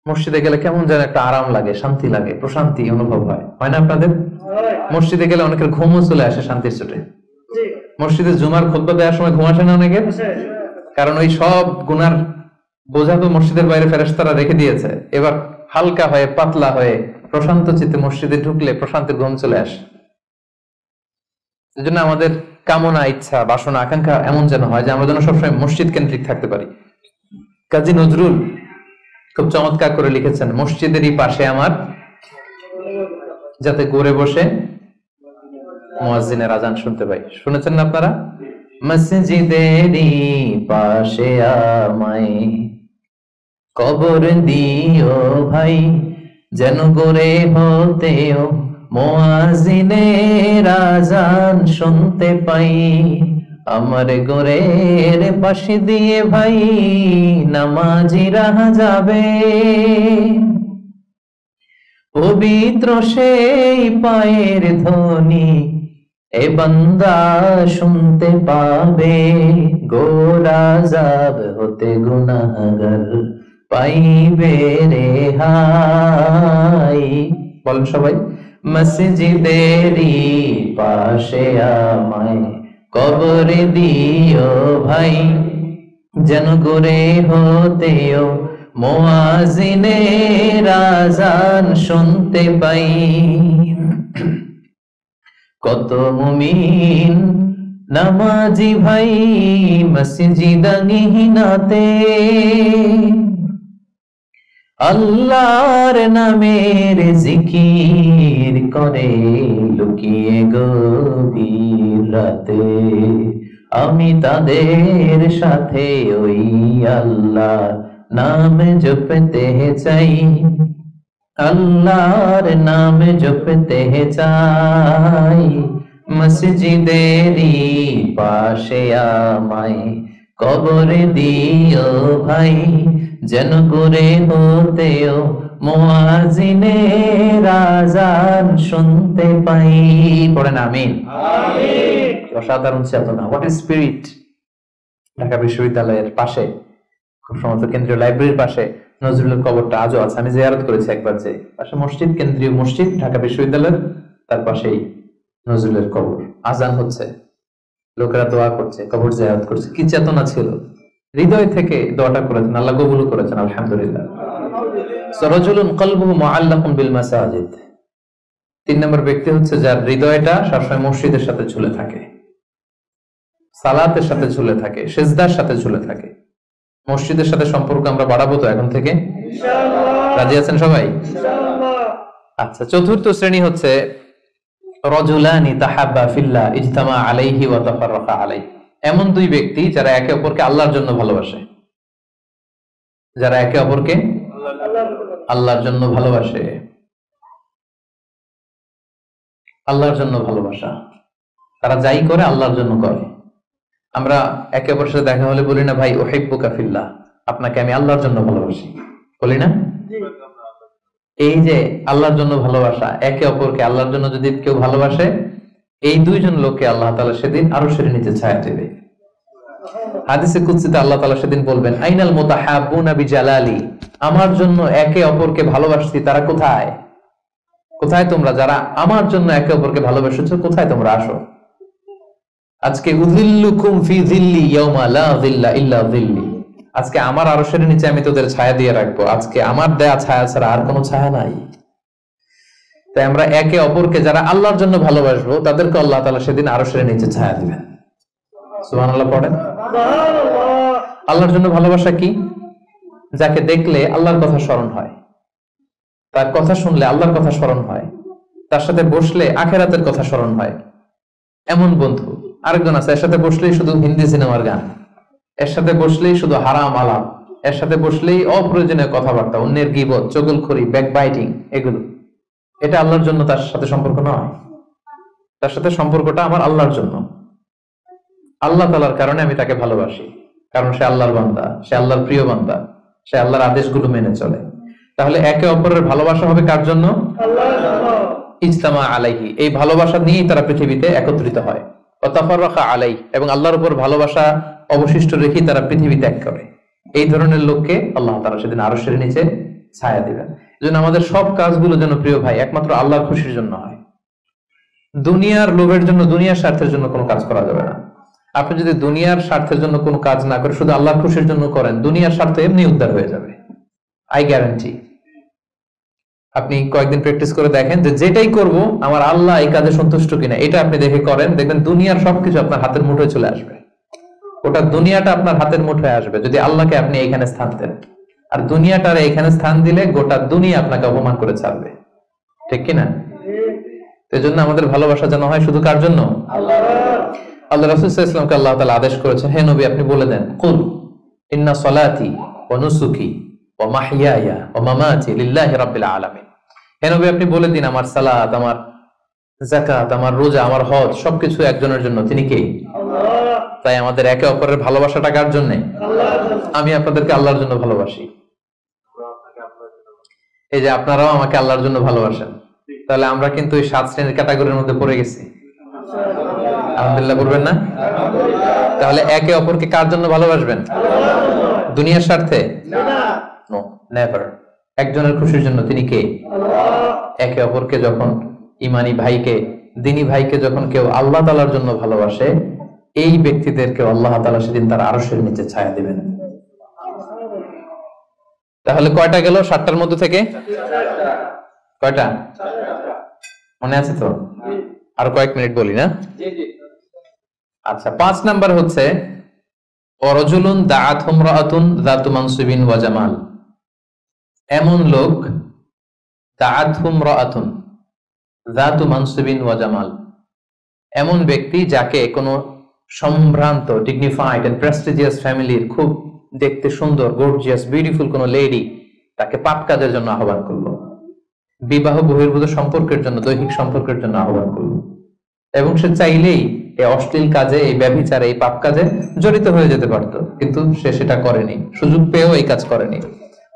Speaker 1: মসজিদে গেলে কেমন যেন একটা আরাম লাগে, শান্তি লাগে, প্রশান্তি অনুভব হয়, হয় না আপনাদের? মসজিদে গেলে অনেকের ঘুমও চলে আসে শান্তির চোটে। মসজিদে জুমার খুতবা দেওয়ার সময় ঘুম আসে না অনেকের? কারণ ওই সব গুনার বোঝা তো মসজিদের বাইরে ফেরেশতারা রেখে দিয়েছে, এবার হালকা হয়ে পাতলা হয়ে প্রশান্ত চিত্তে মসজিদে ঢুকলে প্রশান্তির ঘুম চলে আসে। সেজন্য আমাদের কামনা, ইচ্ছা, বাসনা, আকাঙ্ক্ষা এমন যেন হয় যে আমরা যেন সবসময় মসজিদ কেন্দ্রিক থাকতে পারি। কাজী নজরুল খুব চমৎকার করে লিখেছেন, মসজিদেরই পাশে আমার, যাতে গড়ে বসে মুয়াজ্জিনের আজান শুনতে পাই। শুনেছেন না আপনারা? মসজিদেরই পাশে আমায় কবর দিও ভাই, যেন গড়ে হতেও মুয়াজ্জিনের আজান শুনতে পাই। আমার ঘরের পাশে দিয়ে ভাই নামাজিরা যাবে, পবিত্র সেই পায়ের ধ্বনি এ বান্দা শুনতে পাবে। গোরাজাব হতে গুনাহগার পাইবে রেহাই। বলেন সবাই, মসজিদেরই পাশে আমায় কবর দিও ভাই, যেন গড়ে হতেও মুয়াজ্জিনের আজান শুনতে পাই। কত মুমিন নামাজি ভাই মসজিদাঙ্গিনাতে আল্লাহর নামের জিকির করে লুকিয়ে গভীর রাতে। আমি তাদের সাথে ওই আল্লাহ নাম জপতে চাই, আল্লাহর নাম জপতে চাই। মসজিদেরই পাশে আমায় কবর দিও ভাই, যেন করে হতেও মুয়াজ্জিনের আজান শুনতে পাই। পড়েন আমিন। অসাধারণ চেতনা, হোয়াট ইজ স্পিরিট। ঢাকা বিশ্ববিদ্যালয়ের পাশে, খুব সম্ভবত কেন্দ্রীয় লাইব্রেরির পাশে নজরুলের কবরটা আজও আছে। আমি জিয়ারত করেছি একবার, যে পাশে মসজিদ, কেন্দ্রীয় মসজিদ ঢাকা বিশ্ববিদ্যালয়ের, তার পাশেই নজরুলের কবর। আজান হচ্ছে, লোকেরা দোয়া করছে, কবর জিয়ারত করছে। কি চেতনা ছিল, হৃদয় থেকে দোয়াটা করেছেন, আল্লাহ কবুল করেছেন, আলহামদুলিল্লাহ। রাজুলুন কলবুহু মুআল্লাকুন বিল মাসাজিদ। 3 নম্বর ব্যক্তি হচ্ছে যার হৃদয়টা সবসময় মসজিদের সাথে ঝুলে থাকে, সালাতের সাথে ঝুলে থাকে, সিজদার সাথে ঝুলে থাকে। মসজিদের সাথে সম্পর্ক আমরা বাড়াবো তো এখন থেকে, ইনশাআল্লাহ। রাজি আছেন সবাই? ইনশাআল্লাহ। আচ্ছা, চতুর্থ শ্রেণী হচ্ছে রাজুলানি তাহাব্বা ফিল্লাহ ইজতামা আলাইহি ওয়া তাফাররাকা আলাইহি। এমন 2 ব্যক্তি যারা একে অপরকে আল্লাহর জন্য ভালোবাসে, যারা একে অপরকে আল্লাহর জন্য ভালোবাসে। আল্লাহর জন্য ভালোবাসা, তারা যাই করে আল্লাহর জন্য করে। আমরা একে অপরের সাথে দেখা হলে বলি না, ভাই উহিব্বুকা ফিল্লাহ, আপনাকে আমি আল্লাহর জন্য ভালোবাসি, বলি না? এই যে আল্লাহর জন্য ভালোবাসা, একে অপরকে আল্লাহর জন্য যদি কেউ ভালোবাসে, এই 2 জন লোককে আল্লাহ তাআলা সেদিন আরশের নিচে ছায়া দেবে। হাদিসে কুদসিতে আল্লাহ তাআলা সেদিন বলবেন, আইনাল মুতাহাব্বুনা বিজালালি, আমার জন্য একে অপরকে ভালোবাসছি তারা কোথায়? কোথায় তোমরা যারা আমার জন্য একে অপরকে ভালোবেসেছো, কোথায় তোমরা? আসো। আজকে উযিল্লুকুম ফি যিল্লি ইয়াওমা লা যিল্লা ইল্লা যিল্লি, আজকে আমার আরশের নিচে আমি তোদের ছায়া দিয়ে রাখবো। আজকে আমার দেয়া ছায়া ছাড়া আর কোনো ছায়া নাই। তাই আমরা একে অপরকে যারা আল্লাহর জন্য ভালোবাসবো, তাদেরকে আল্লাহ তাআলা সেদিন আরশের নিচে ছায়া দিবেন। সুবহানাল্লাহ পড়েন। আল্লাহর জন্য ভালোবাসা কি? যাকে দেখলে আল্লাহর কথা স্মরণ হয়, তার কথা শুনলে আল্লাহর কথা স্মরণ হয়, তার সাথে বসলে আখিরাতের কথা স্মরণ হয়, এমন বন্ধু। আরেকজন আছে, এর সাথে বসলেই শুধু হিন্দি সিনেমার গান, এর সাথে বসলেই শুধু হারাম আলাপ, এর সাথে বসলেই অপ্রয়োজনীয় কথাবার্তা, অন্যের গীবত, চগলখড়ি, ব্যাকবাইটিং, এগুলো। এটা আল্লাহর জন্য তার সাথে সম্পর্ক নয়। তার সাথে সম্পর্কটা আমার আল্লাহর জন্য, আল্লাহ তাআলার কারণে আমি তাকে ভালোবাসি, কারণ সে আল্লাহর বান্দা, সে আল্লাহর প্রিয় বান্দা, সে আল্লাহর আদেশগুলো মেনে চলে। তাহলে একে অপরের ভালোবাসা হবে কার জন্য? আল্লাহর জন্য। ইজতামা আলাইহি, এই ভালোবাসা নিয়েই তারা পৃথিবীতে একত্রিত হয়। ওয়া তাফাররাকা আলাইহি, এবং আল্লাহর উপর ভালোবাসা অবশিষ্ট রেখে তারা পৃথিবী ত্যাগ করে। এই ধরনের লোককে আল্লাহ তাআলা সেদিন আরশের নিচে ছায়া দিবেন। এজন্য আমাদের সব কাজগুলো যেন প্রিয় ভাই একমাত্র আল্লাহর খুশির জন্য হয়। দুনিয়ার লোভের জন্য, দুনিয়ার স্বার্থের জন্য কোনো কাজ করা যাবে না। আপনি যদি দুনিয়ার স্বার্থের জন্য কোনো কাজ না করে শুধু আল্লাহর খুশির জন্য করেন, দুনিয়ার স্বার্থ এমনি উদ্ধার হয়ে যাবে, আই গ্যারান্টি। আপনি কয়েকদিন প্র্যাকটিস করে দেখেন যে যেটাই করব আমার আল্লাহ এই কাজে সন্তুষ্ট কিনা, এটা আপনি দেখে করেন, দেখবেন দুনিয়ার সবকিছু আপনার হাতের মুঠোয় চলে আসবে। ওটা দুনিয়াটা আপনার হাতের মুঠোয় আসবে যদি আল্লাহকে আপনি এইখানে স্থান দেন। আর দুনিয়াটার এইখানে স্থান দিলে গোটা দুনিয়া আপনাকে অপমান করে ছাড়বে, ঠিক কিনা? এই জন্য আমাদের ভালোবাসা যেন হয় শুধু কার জন্য? আল্লাহ রাসূল সাল্লাল্লাহু আলাইহি ওয়াসাল্লামকে আল্লাহ তাআলা আদেশ করেছেন, হে নবী আপনি বলে দেন, কুল ইন্না সলাতি ওয়া নুসুকি ওয়া মাহইয়ায়া ওয়া মামাতি লিল্লাহি রাব্বিল আলামিন। হে নবী আপনি বলে দিন আমার সালাত, আমার যাকাত, আমার রোজা, আমার হজ সবকিছু একজনের জন্য, তিনি কে? আল্লাহ। তাই আমাদের একে অপরের ভালোবাসাটা কার জন্য? আল্লাহর জন্য। আমি আপনাদেরকে আল্লাহর জন্য ভালোবাসি, এই যে আপনারাও আমাকে আল্লাহর জন্য ভালোবাসেন। তাহলে আমরা কিন্তু এই 7 শ্রেণীর ক্যাটাগরির মধ্যে পড়ে গেছি। আলহামদুলিল্লাহ করবেন না? তাহলে একে অপরকে কার জন্য ভালোবাসবেন? দুনিয়ার স্বার্থে? No, never. একজনের খুশির জন্য, তিনি কে? আল্লাহ। একে অপরকে যখন, ইমানি ভাইকে, দিনী ভাইকে যখন কেউ আল্লাহ তাআলার জন্য ভালোবাসে, এই ব্যক্তিদেরকে আল্লাহ তাআলা সেদিন তার আরশের নিচে ছায়া দিবেন। তাহলে কয়টা গেল 7টার মধ্যে থেকে? কয়টা মনে আছে তো? আর কয়েক মিনিট বলি না? আচ্ছা, 5 নাম্বার হচ্ছে ওয়ারাজুলুন দাআতহু ইমরাআতুন যাতু মানসিবিন ওয়া জামাল। এমন লোক, দাআতহু ইমরাআতুন যাতু মানসিবিন ওয়া জামাল, এমন ব্যক্তি যাকে কোনো সম্ভ্রান্ত, ডিগনিফাইড এন্ড প্রেস্টিজিয়াস ফ্যামিলির খুব দেখতে সুন্দর, গর্জিয়াস, বিউটিফুল কোন লেডি তাকে পাপ কাজের জন্য আহ্বান করলো, বিবাহ বহির্ভূত সম্পর্কের জন্য, দৈহিক সম্পর্কের জন্য আহ্বান করলো, এবং সে চাইলেই এই অশ্লীল কাজে, এই ব্যভিচারে, এই পাপ কাজে জড়িত হয়ে যেতে পারত, কিন্তু সে সেটা করেনি, সুযোগ পেয়েও এই কাজ করেনি,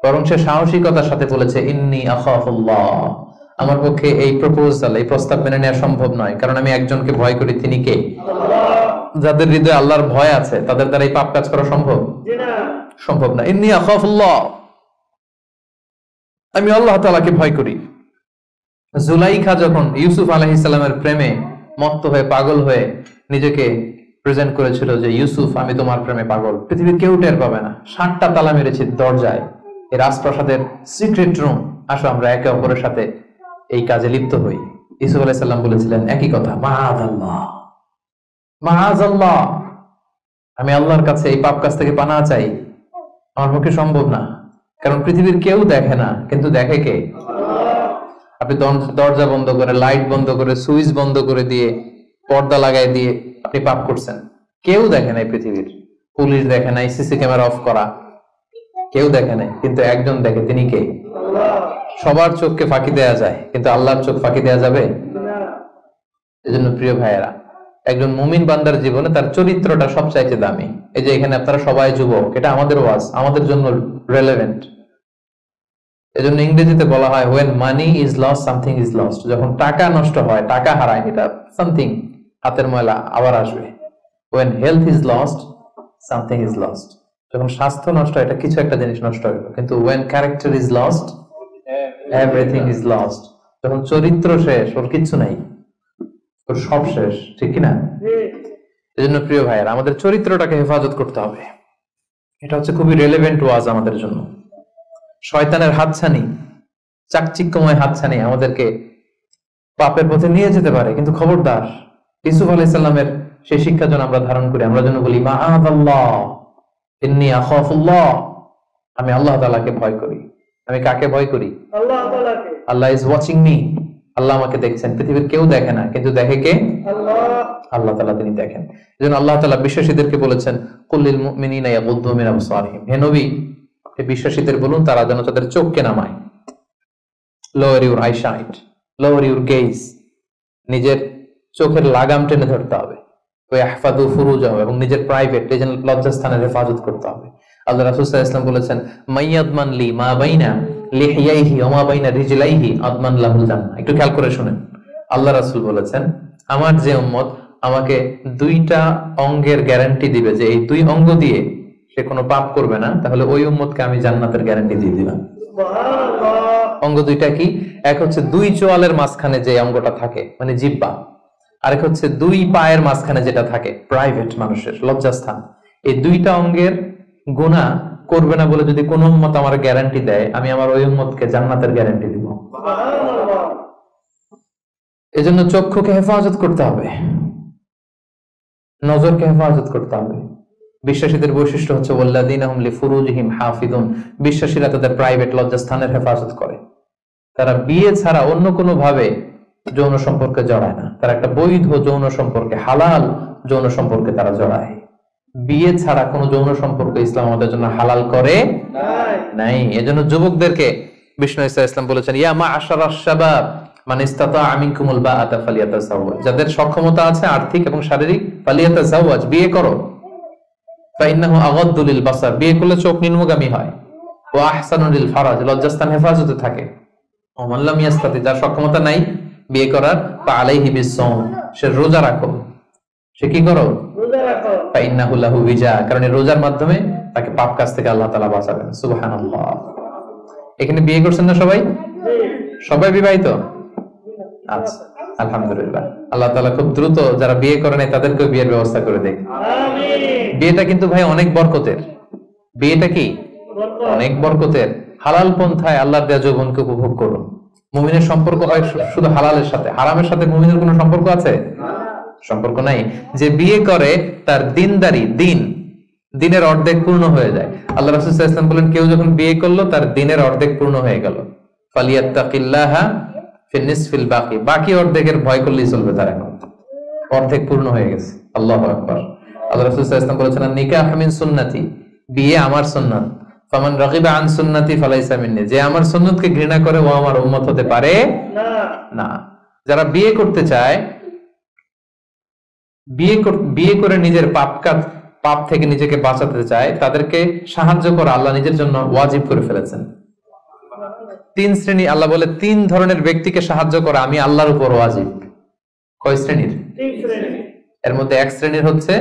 Speaker 1: বরং সে সাহসিকতার সাথে বলেছে ইন্নী আখাফুল্লাহ, আমার পক্ষে এই প্রপোজাল, এই প্রস্তাব মেনে নেওয়া সম্ভব নয়, কারণ আমি একজনকে ভয় করি, তিনি কে? আল্লাহ। যাদের হৃদয়ে আল্লাহর ভয় আছে তাদের দ্বারা এই পাপ কাজ করা সম্ভব? সম্ভব না। ইন্নী আখাফুল্লাহ, আমি আল্লাহ তাআলাকে ভয় করি। জুলাইখা যখন ইউসুফ আলাইহিস সালামের প্রেমে মত্ত হয়ে, পাগল হয়ে নিজেকে প্রেজেন্ট করেছিল যে ইউসুফ আমি তোমার প্রেমে পাগল, পৃথিবীর কেউ টের পাবে না, 7টা তালা মেরেছি দরজায়, এই রাজপ্রাসাদের সিক্রেট রুম, আসো আমরা একে অপরের সাথে এই কাজে লিপ্ত হই। ইউসুফ আলাইহিস সালাম বলেছিলেন একই কথা, মাআযাল্লাহ, মাআযাল্লাহ, আমি আল্লাহর কাছে এই পাপ কাজ থেকে পানাহ চাই, আমার পক্ষে সম্ভব না, কারণ পৃথিবীর কেউ দেখে না, কিন্তু দেখে কে? আপনি দরজা বন্ধ করে, লাইট বন্ধ করে, সুইচ বন্ধ করে দিয়ে, পর্দা লাগাই দিয়ে আপনি পাপ করছেন, কেউ দেখে নাই পৃথিবীর, পুলিশ দেখে নাই, সিসি ক্যামেরা অফ করা, কেউ দেখে নাই, কিন্তু একজন দেখে, তিনি কে? সবার চোখকে ফাঁকি দেয়া যায়, কিন্তু আল্লাহর চোখ ফাঁকি দেয়া যাবে না। এজন্য প্রিয় ভাইয়েরা, একজন মুমিন বান্দার জীবনে তার চরিত্রটা সবচাইতে দামি। এই যে এখানে আপনারা সবাই যুবক, এটা আমাদের ওয়াজ, আমাদের জন্য রেলেভেন্ট। এজন্য ইংরেজিতে বলা হয় when money is lost something is lost, যখন টাকা নষ্ট হয়, টাকা হারায়, এটা সামথিং, হাতের ময়লা আবার আসবে। when health is lost something is lost, যখন স্বাস্থ্য নষ্ট হয়, এটা কিছু একটা জিনিস নষ্ট হলো, কিন্তু when character is lost everything is lost, যখন চরিত্র শেষ, ওর কিচ্ছু নাই, ওর সব শেষ, ঠিক কিনা? এজন্য প্রিয় ভাইয়েরা, আমাদের চরিত্রটাকে হেফাজত করতে হবে। এটা হচ্ছে খুবই রেলেভেন্ট ওয়াজ আমাদের জন্য। শয়তানের হাতছানি, চাকচিক্যময় হাতছানি আমাদেরকে পাপের পথে নিয়ে যেতে পারে, কিন্তু খবরদার, ইউসুফ আলাইহিস সালামের সেই শিক্ষা যেন আমরা ধারণ করি। আমরা যেন বলি মাআযাল্লাহ, ইন্নী আখাফুল্লাহ, আমি আল্লাহ তাআলাকে ভয় করি। আমি কাকে ভয় করি? আল্লাহ তাআলাকে। আল্লাহ ইজ ওয়াচিং মি, আল্লাহ আমাকে দেখছেন, পৃথিবীর কেউ দেখে না, কিন্তু দেখে কে? আল্লাহ। আল্লাহ তাআলা তিনি দেখেন। এজন্য আল্লাহ তাআলা বিশ্বাসীদেরকে বলেছেন কুল্লিল মুমিনিনা ইয়াগুদ্দু মিন আবসারিহিম, হে নবী বিশ্বাসীদের বলুন তারা যেন তাদের চোখকে নামায়, lower your eyesight, lower your gauge, নিজের চোখের লাগাম টেনে ধরতে হবে, ওয়াহফাযু ফুরুজাহুম, এবং নিজের প্রাইভেট, এই লজ্জাস্থানের হেফাজত করতে হবে। আল্লাহ রাসূল সাল্লাল্লাহু আলাইহি ওয়াসাল্লাম বলেছেন মাইয়াদমান লি মা বাইনা লিহিয়াইহি ওয়া মা বাইনা রিজলাইহি আদমান লাহুল জান্নাহ। একটু খেয়াল করে শুনেন, আল্লাহ রাসূল বলেছেন আমার যে উম্মত আমাকে দুইটা অঙ্গের গ্যারান্টি দিবে যে এই দুই অঙ্গ দিয়ে সে কোনো পাপ করবে না, তাহলে ওই উম্মতকে আমি জান্নাতের গ্যারান্টি দিয়ে দিলাম। অঙ্গ দুইটা কি? এক হচ্ছে দুই চোয়ালের মাঝখানে যে অঙ্গটা থাকে মানে জিহ্বা, আরেক হচ্ছে দুই পায়ের মাঝখানে যেটা থাকে প্রাইভেট মানুষের লজ্জাস্থান। এই দুইটা অঙ্গের গুনাহ করবে না বলে যদি কোন উম্মত আমার গ্যারান্টি দেয়, আমি আমার ওই উম্মতকে জান্নাতের গ্যারান্টি দিব। এজন্য চক্ষুকে হেফাজত করতে হবে, নজরকে হেফাজত করতে হবে। বিশ্বাসীদের বৈশিষ্ট্য হচ্ছে ওয়াল্লাযীনা হুম লিফুরুজিহিম হাফিজুন, বিশ্বাসীরা তাদের প্রাইভেট লজ্জাস্থানের হেফাজত করে। তারা বিয়ে ছাড়া অন্য কোনো ভাবে যৌন সম্পর্কে জড়ায় না, তারা একটা বৈধ যৌন সম্পর্কে, হালাল যৌন সম্পর্কে তারা জড়ায়। বিয়ে ছাড়া কোনো যৌন সম্পর্ক ইসলাম আমাদের জন্য হালাল করে নাই। এজন্য যুবকদেরকে বিষ্ণু ইসা ইসলাম বলেছেন, ইয়া মা'আশারাশ শাবাব মান ইসতাতাআ মিনকুমুল বাআতা ফালিয়াতাযাওয়াজ, যাদের সক্ষমতা আছে আর্থিক এবং শারীরিক, ফালিয়াতাযাওয়াজ, বিয়ে করো। ফাইন্নাহু আগাদ্দু লিল বাসার, বিয়ে করলে চোখ নিম্নগামী হয়। ওয়া আহসানু লিল ফারাজ, লজ্জাস্থান হেফাজতে থাকে। ওয়া মান লাম ইয়াস্তাতি, যার সক্ষমতা নাই বিয়ে করার, ফাআলাইহি বিসসাওম, সে রোজা রাখো। সে কি করো? রোজা রাখো। ফাইন্নাহু লাহু বিজা, কারণ এই রোজার মাধ্যমে তাকে পাপ কাজ থেকে আল্লাহ তাআলা বাঁচাবেন। সুবহানাল্লাহ। এখানে বিয়ে করছেন না সবাই? সবাই বিবাহিত? আচ্ছা, আলহামদুলিল্লাহ। আল্লাহ তাআলা খুব দ্রুত যারা বিয়ে করে নাই তাদেরকে বিয়ের ব্যবস্থা করে দেয়। আমিন। বিয়েটা কিন্তু ভাই অনেক বরকতের। বিয়েটা কি? অনেক বরকতের। হালাল পন্থায় আল্লাহর দেয়া যৌবনকে উপভোগ করুন। মুমিনের সম্পর্ক হয় শুধু হালালের সাথে, হারামের সাথে মুমিনের কোনো সম্পর্ক আছে? সম্পর্ক নাই। যে বিয়ে করে তার দিনদারি, দিনের অর্ধেক পূর্ণ হয়ে যায়। আল্লাহ রাসূল সাল্লাল্লাহু আলাইহি ওয়াসাল্লাম বলেন, কেউ যখন বিয়ে করলো তার দিনের অর্ধেক পূর্ণ হয়ে গেল। ফালিয়াত্তাকিল্লাহা ফিন নিসফিল বাকি, বাকি অর্ধেকের ভয় করলেই চলবে, তার এখন অর্ধেক পূর্ণ হয়ে গেছে। আল্লাহু আকবার। আল্লাহ রাসূল সাল্লাল্লাহু আলাইহি ওয়াসাল্লাম বলেছেন, নিকাহ মিন সুন্নতি, বিয়ে আমার সুন্নাত। ফামান রাগিবা আন সুন্নতি ফালাইসা মিন্নি, যে আমার সুন্নতকে ঘৃণা করে ও আমার উম্মত হতে পারে না। যারা বিয়ে করতে চায়, বিয়ে করে নিজের পাপ থেকে নিজেকে বাঁচাতে চায়, তাদেরকে সাহায্য করা আল্লাহ নিজের জন্য ওয়াজিব করে ফেলেছেন। তিন শ্রেণী, আল্লাহ বলে তিন ধরনের ব্যক্তিকে সাহায্য করা আমি আল্লাহর উপর ওয়াজিব। কয় শ্রেণীর? এর মধ্যে এক শ্রেণীর হচ্ছে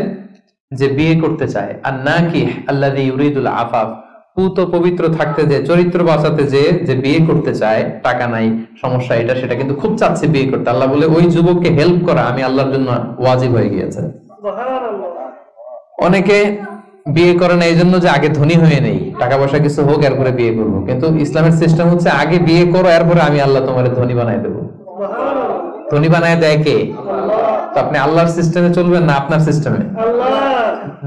Speaker 1: যে বিয়ে করতে চায়, আর নাকি আল্লাযী ইউরিদুল আফাফ, পুত পবিত্র থাকতে যে, চরিত্র বাঁচাতে যে বিয়ে করতে চায়, টাকা নাই, সমস্যা এটা সেটা, কিন্তু খুব চাচ্ছে বিয়ে করতে। আল্লাহ বলে ওই যুবককে হেল্প করা আমি আল্লাহর জন্য ওয়াজিব হয়ে গিয়েছে। অনেকে বিয়ে করে না এই জন্য যে আগে ধনী হয়ে নেই, টাকা পয়সা কিছু হোক এরপরে বিয়ে করবো, কিন্তু ইসলামের সিস্টেম হচ্ছে আগে বিয়ে করো, এরপরে আমি আল্লাহ তোমার ধনী বানায় দেবো। ধনী বানায় দেয় কে? তো আপনি আল্লাহর সিস্টেমে চলবেন না আপনার সিস্টেমে?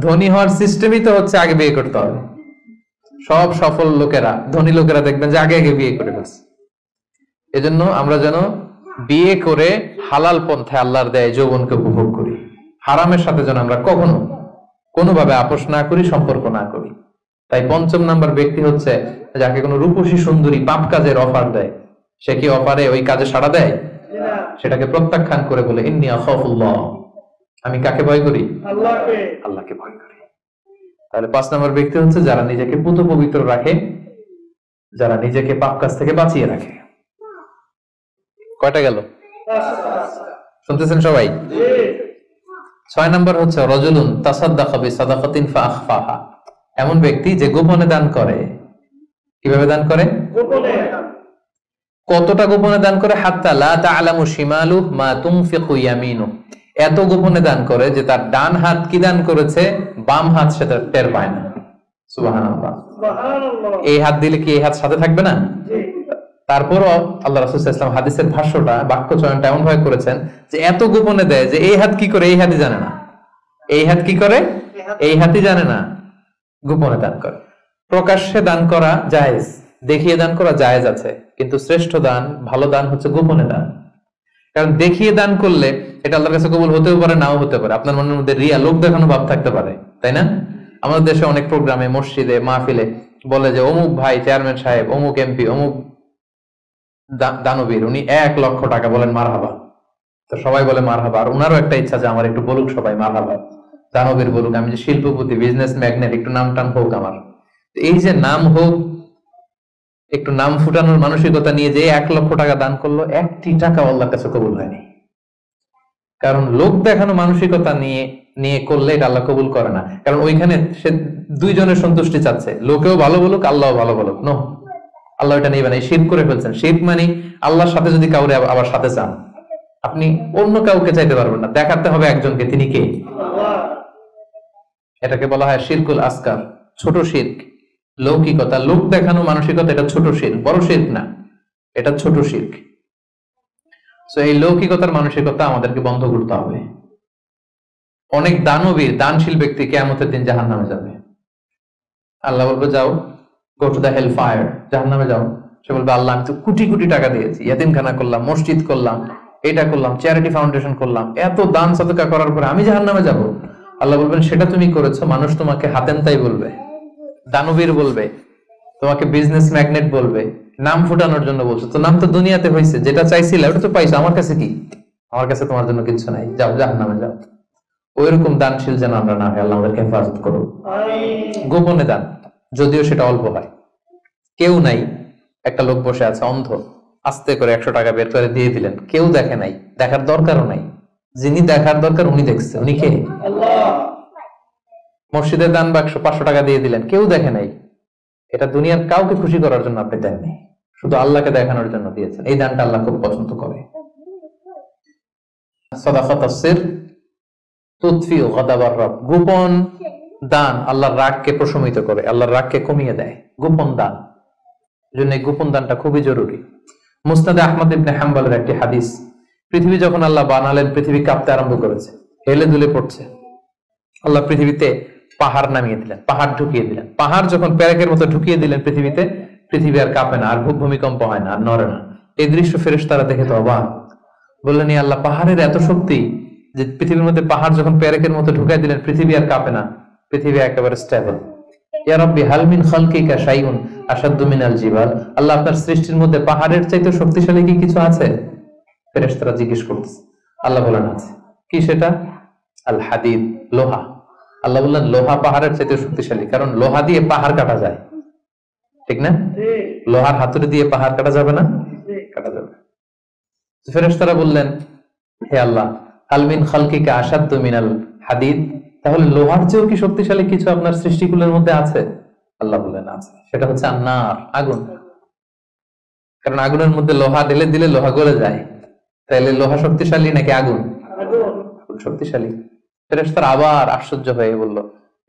Speaker 1: ধনী হওয়ার সিস্টেমই তো হচ্ছে আগে বিয়ে করতে হবে। সব সফল লোকেরা, ধনী লোকেরা দেখবেন যে আগে আগে বিয়ে করে ফেলছে। এজন্য আমরা যেন বিয়ে করে হালাল পন্থায় আল্লাহর দেয় যৌবনকে উপভোগ করি। হারামের সাথে যেন আমরা কখনো কোনোভাবে আপোষ না করি, সম্পর্ক না করি। তাই পঞ্চম নাম্বার ব্যক্তি হচ্ছে যাকে কোনো রূপসী সুন্দরী পাপ কাজের অফার দেয়, সে কি অফারে ওই কাজে সাড়া দেয়? সেটাকে প্রত্যাখ্যান করে বলে ইন্নী আখাফুল্লাহ, আমি কাকে ভয় করি? আল্লাহকে ভয় করি। তাহলে 5 নম্বর ব্যক্তি হচ্ছে যারা নিজেকে পুত পবিত্র রাখে, যারা নিজেকে পাপ কাজ থেকে বাঁচিয়ে রাখে। কয়টা গেল? শুনতেছেন সবাই? 6 নম্বর হচ্ছে রাজুলুন তাসাদ্দাকা বিসাদাকাতিন ফাআখফাহা, এমন ব্যক্তি যে গোপনে দান করে। কিভাবে দান করে? গোপনে। কতটা গোপনে দান করে? হাত্তা লা তা'লামু শিমালু মা তুনফিকু ইয়ামিনু, এত গোপনে দান করে যে তার ডান হাত কি দান করেছে বাম হাত সেটা টের পায় না। সুবহানাল্লাহ। এই হাত দিলে কি এই হাত সাথে থাকবে না? তারপরও আল্লাহ রাসূল সাল্লাল্লাহু আলাইহি ওয়াসাল্লাম হাদিসের ভাষ্যটা, বাক্য চয়নটা এমন ভাবে করেছেন যে এত গোপনে দেয় যে এই হাত কি করে এই হাতই জানে না, এই হাত কি করে এই হাতই জানে না, গোপনে দান করে। প্রকাশ্যে দান করা জায়েজ, দেখিয়ে দান করা জায়েজ আছে, কিন্তু শ্রেষ্ঠ দান, ভালো দান হচ্ছে গোপনে দান। কারণ দেখিয়ে দান করলে এটা আল্লাহর কাছে কবুল হতেও পারে, নাও হতে পারে। আপনার মনের মধ্যে রিয়া, লোক দেখানো ভাব থাকতে পারে, তাই না? আমাদের দেশে অনেক প্রোগ্রামে, মসজিদে, মাহফিলে বলে যে অমুক ভাই চেয়ারম্যান সাহেব, অমুক এমপি, অমুক দানবীর, উনি 1 লক্ষ টাকা, বলেন মারহাবা। তো সবাই বলে মারহাবা, আর উনারও একটা ইচ্ছা যে আমার একটু বলুক সবাই মারহাবা, দানবীর বলুক, আমি যে শিল্পপতি, বিজনেস ম্যাগনেট, একটু নাম টাম হোক আমার। এই যে নাম হোক, একটু নাম ফুটানোর মানসিকতা নিয়ে যে 1 লক্ষ টাকা দান করলো, 1টি টাকা আল্লাহর কাছে কবুল হয়নি। কারণ লোক দেখানো মানসিকতা নিয়ে নিয়ে করলে এটা আল্লাহ কবুল করে না, কারণ ওইখানে সে দুইজনের সন্তুষ্টি চাচ্ছে, লোকেও ভালো বলুক আল্লাহও ভালো বলুক। নো, আল্লাহ এটা নেবেন, এই শিরক করে ফেলছেন। শিরক মানে আল্লাহর সাথে যদি কাউরে আবার সাথে চান, আপনি অন্য কাউকে চাইতে পারবেন না, দেখাতে হবে একজনকে, তিনি কে? এটাকে বলা হয় শিরকুল আসগার, ছোট শিরক। লৌকিকতা, লোক দেখানো মানসিকতা, এটা ছোট শিরক, বড় শিরক না, এটা ছোট শিরক। সো এই লৌকিকতার মানসিকতা আমাদেরকে বন্ধ করতে হবে। অনেক দানবীর দানশীল ব্যক্তি কিয়ামতের দিন জাহান্নামে যাবে। আল্লাহ বলবে যাও, go to the hell fire, জাহান্নামে যাও। সে বলবে আল্লাহ আমি তো কোটি কোটি টাকা দিয়েছি, ইয়াতিমখানা করলাম, মসজিদ করলাম, এটা করলাম, চ্যারিটি ফাউন্ডেশন করলাম, এত দান সাদকা করার পরে আমি জাহান্নামে যাব? আল্লাহ বলবেন সেটা তুমি করেছো, মানুষ তোমাকে হাতেন তাই বলবে, দানবীর বলবে, তোমাকে বিজনেস ম্যাগনেট বলবে, নাম ফুটানোর জন্য বলছো। তো নাম তো দুনিয়াতে হয়েছে, যেটা চাইছিলে ওটা তো পাইছো, আমার কাছে কি? আমার কাছে তোমার জন্য কিছু নাই, যাও জাহান্নামে যাও। ওইরকম দানশীল যেন আমরা না হয়, আল্লাহ আমাদেরকে হেফাজত করুন। গোপনে দান, যদিও সেটা অল্প হয়। কেউ নাই, একটা লোক বসে আছে অন্ধ, আস্তে করে 100 টাকা বের করে দিয়ে দিলেন, কেউ দেখে নাই, দেখার দরকারও নাই। যিনি দেখার দরকার উনি দেখছে, উনি কে? আল্লাহ। মসজিদের দান বাক্স 500 টাকা দিয়ে দিলেন, কেউ দেখে নাই, এটা দুনিয়ার কাউকে খুশি করার জন্য আপনি দেননি, শুধু আল্লাহকে দেখানোর জন্য দিয়েছেন। এই দানটা আল্লাহ খুব পছন্দ করে। সাদাকাতুস সির তুতফিউ গাদাবার রব, গোপন দান আল্লাহর রাগকে প্রশমিত করে, আল্লাহর রাগকে কমিয়ে দেয় গোপন দান। এজন্য এই গোপন দানটা খুবই জরুরি। মুসনাদে আহমদ ইবনে হাম্বলের একটি হাদিস, পৃথিবী যখন আল্লাহ বানালেন, পৃথিবী কাঁপতে আরম্ভ করেছে, হেলে দুলে পড়ছে। আল্লাহ পৃথিবীতে পাহাড় নামিয়ে দিলেন, পাহাড় ঢুকিয়ে দিলেন। পাহাড় যখন প্যারেকের মতো ঢুকিয়ে দিলেন পৃথিবীতে, পৃথিবী আর কাঁপে না, আর ভূমিকম্প হয় না, আর নড়ে না। এই দৃশ্য ফেরেশতারা দেখে তো অবাক, বললেন ইয়া আল্লাহ, পাহাড়ের এত শক্তি যে পৃথিবীর মধ্যে পাহাড় যখন প্যারেকের মতো ঢুকাই দিলেন, পৃথিবী আর কাঁপে না, পৃথিবী একেবারে স্টেবল। ইয়া রাব্বি হাল মিন খালকিকা শাইউন আশাদ্দু মিনাল জিবাল, আল্লাহ আপনার সৃষ্টির মধ্যে পাহাড়ের চাইতে শক্তিশালী কি কিছু আছে? ফেরেশতারা জিজ্ঞেস করতেছে, আল্লাহ বলেন আছে। কি সেটা? আল হাদিদ, লোহা। আল্লাহ বললেন লোহা পাহাড়ের চাইতে শক্তিশালী, কারণ লোহা দিয়ে পাহাড় কাটা যায়, ঠিক না? লোহার হাতুড়ি দিয়ে পাহাড় কাটা যাবে না? কাটা যাবে। ফেরেশতারা বললেন হে আল্লাহ, হাল মিন খালকিকা আশাদ্দু মিনাল হাদিদ, তাহলে লোহার চেয়েও কি শক্তিশালী কিছু আপনার সৃষ্টিকুলের মধ্যে আছে? আল্লাহ বললেন আছে, সেটা হচ্ছে আন্নার, আগুন। কারণ আগুনের মধ্যে লোহা ঢেলে দিলে লোহা গলে যায়, তাইলে লোহা শক্তিশালী নাকি আগুন? আগুন শক্তিশালী। ফেরেশতারা আবার আশ্চর্য হয়ে বলল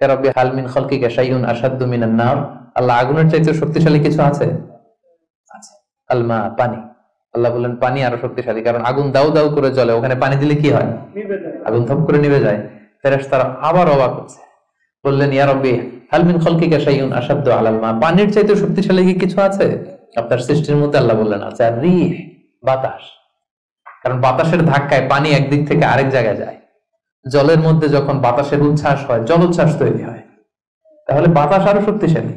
Speaker 1: ইয়া রাব্বি হাল মিন খালকিকা শাইউন আশাদ্দু মিনান নার, আল্লাহ আগুনের চাইতে শক্তিশালী কিছু আছে? আছে। আল মা, পানি। আল্লাহ বললেন পানি আরো শক্তিশালী, কারণ আগুন দাউ দাউ করে জ্বলে, ওখানে পানি দিলে কি হয়? আগুন থপ করে নিভে যায়। ফেরেশতারা আবার অবাক হচ্ছে, বললেন ইয়া রাব্বি হাল মিন খালকিকা শাইউন আশাদ্দু আলাল মা, পানির চাইতে শক্তিশালী কি কিছু আছে আপনার সৃষ্টির মধ্যে? আল্লাহ বললেন আছে। আর রিহ, বাতাস, কারণ বাতাসের ধাক্কায় পানি একদিক থেকে আরেক জায়গায় যায়। জলের মধ্যে যখন বাতাসের উচ্ছ্বাস হয়, জলোচ্ছ্বাস তৈরি হয়, তাহলে বাতাস আরো শক্তিশালী।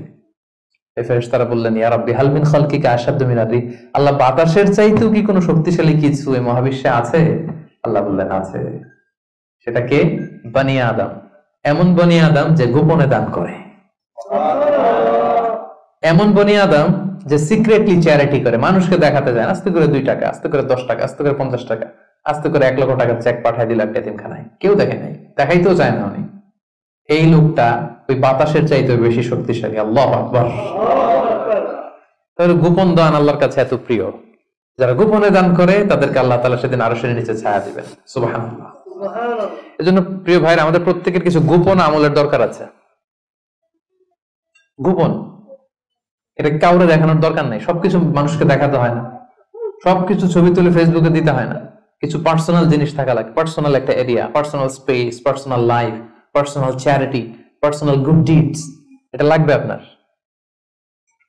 Speaker 1: ফেরেশতারা বললেন ইয়া রাব্বি হাল মিন খালকিকা আশাদ্দু মিনার রিহ, আল্লাহ বাতাসের চাইতেও কি কোনো শক্তিশালী কিছু এই মহাবিশ্বে আছে? আল্লাহ বললেন আছে। সেটা কে? বনি আদম। এমন বনি আদম যে গোপনে দান করে, এমন বনি আদম যে সিক্রেটলি চ্যারিটি করে, মানুষকে দেখাতে যায়, আস্তে করে 2 টাকা, আস্তে করে 10 টাকা, আস্তে করে 50 টাকা, আস্তে করে 1 লক্ষ টাকার চেক পাঠায় দিল একটা এতিমখানায়, কেউ দেখে নাই, দেখাইতেও চায় না উনি। এই লোকটা ওই বাতাসের চাইতে বেশি শক্তিশালী। আল্লাহু আকবার। তাহলে গোপন দান আল্লাহর কাছে এত প্রিয়, যারা গোপনে দান করে তাদেরকে আল্লাহ তাআলা সেদিন আরশের নিচে ছায়া দিবেন। সুবহানাল্লাহ। এজন্য প্রিয় ভাইরা, আমাদের প্রত্যেকের কিছু গোপন আমলের দরকার আছে। গোপন, এটা কাউরে দেখানোর দরকার নাই, সবকিছু মানুষকে দেখাতে হয় না, সবকিছু ছবি তুলে ফেসবুকে দিতে হয় না। কিছু পার্সোনাল জিনিস থাকা লাগে, পার্সোনাল একটা area, personal space, personal life, personal charity, personal good deeds, এটা লাগবে আপনার।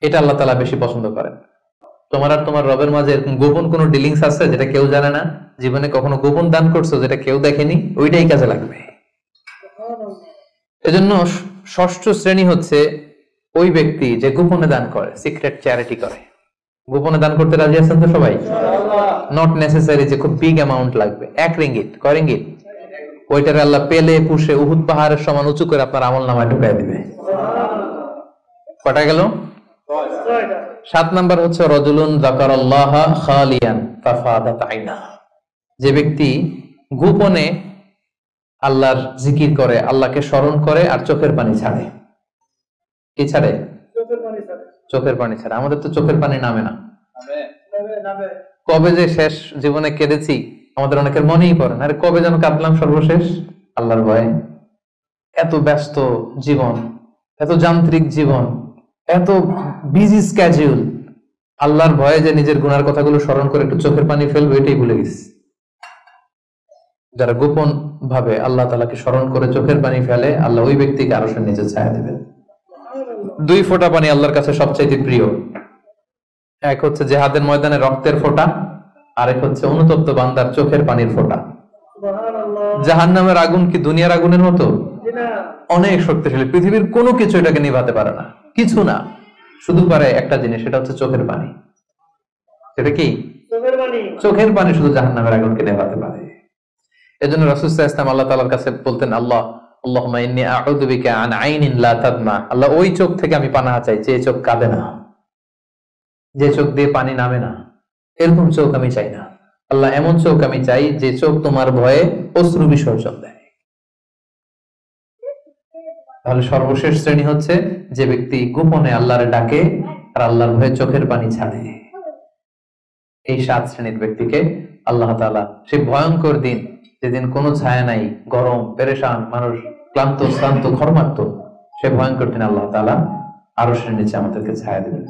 Speaker 1: এটা আল্লাহ তাআলা বেশি পছন্দ করেন। তোমার আর তোমার রবের মাঝে এরকম গোপন কোন ডিলিংস আছে যেটা কেউ জানে না? জীবনে কখনো গোপন দান করছো যেটা কেউ দেখেনি? ওইটাই কাজে লাগবে। এজন্য 6ষ্ঠ শ্রেণী হচ্ছে ওই ব্যক্তি যে গোপনে দান করে, সিক্রেট চ্যারিটি করে। গোপনে দান করতে রাজি আছেন তো সবাই? নট নেসেসারি যে খুব বিগ অ্যামাউন্ট লাগবে। 1 রিঙ্গিট, কয় রিঙ্গিট? ওইটারে আল্লাহ পেলে পুষে উহুদ পাহাড়ের সমান উঁচু করে আপনার আমলনামায় ঢুকাই দিবে। কটা গেল? 7 নাম্বার হচ্ছে রাজুলুন যাকারাল্লাহা খালিয়ান ফাফাদাত আইনা, যে ব্যক্তি গোপনে আল্লাহর জিকির করে, আল্লাহকে স্মরণ করে, আর চোখের পানি ছাড়ে। কি ছাড়ে? চোখের পানি ছাড়ে। আমাদের তো চোখের পানি নামে না। কবে যে শেষ জীবনে কেঁদেছি আমাদের অনেকের মনেই পড়ে না। আরে কবে যেন কাঁদলাম সর্বশেষ? আল্লাহর ভয়ে। এত ব্যস্ত জীবন, এত যান্ত্রিক জীবন, এত বিজি স্ক্যাডিউল, আল্লাহর ভয়ে যে নিজের গুনার কথাগুলো স্মরণ করে একটু চোখের পানি ফেলবে এটাই ভুলে গেছি। যারা গোপন ভাবে আল্লাহ তাআলাকে স্মরণ করে চোখের পানি ফেলে, আল্লাহ ওই ব্যক্তিকে আরশের নিচে ছায়া দিবেন। 2 ফোঁটা পানি আল্লাহর কাছে সবচাইতে প্রিয়। এক হচ্ছে জিহাদের ময়দানে রক্তের ফোঁটা, আরেক হচ্ছে অনুতপ্ত বান্দার চোখের পানির ফোঁটা। জাহান্নামের আগুন কি দুনিয়ার আগুনের মতো? অনেক শক্তিশালী। পৃথিবীর কোনো কিছু এটাকে নিভাতে পারে না, কিছু না। শুধু পারে একটা জিনিস, সেটা হচ্ছে চোখের পানি। সেটা কি? চোখের পানি শুধু জাহান্নামের আগুনকে নেভাতে পারে। এজন্য রাসূল সাল্লাল্লাহু আলাইহি ওয়াসাল্লাম আল্লাহ তাআলার কাছে বলতেন, আল্লাহুম্মা ইন্নী আউযু বিকা আন আইনিন লা তাদমা। আল্লাহ, ওই চোখ থেকে আমি পানাহ চাই যে চোখ কাঁদে না, যে চোখ দিয়ে পানি নামে না। এরকম চোখ আমি চাই না আল্লাহ, এমন চোখ আমি চাই যে চোখ তোমার ভয়ে অশ্রু বিসর্জন দেয়। তাহলে সর্বশেষ শ্রেণী হচ্ছে যে ব্যক্তি গোপনে আল্লাহর ডাকে আর আল্লাহর ভয়ে চোখের পানি ছাড়ে। এই 7 শ্রেণীর ব্যক্তিকে আল্লাহ তাআলা সেই ভয়ঙ্কর দিন, যেদিন কোনো ছায়া নাই, গরম, পেরেশান, মানুষ ক্লান্ত শ্রান্ত ঘর্মাক্ত, সে ভয়ঙ্কর দিন আল্লাহ তাআলা আরশের নিচে আমাদেরকে ছায়া দেবেন।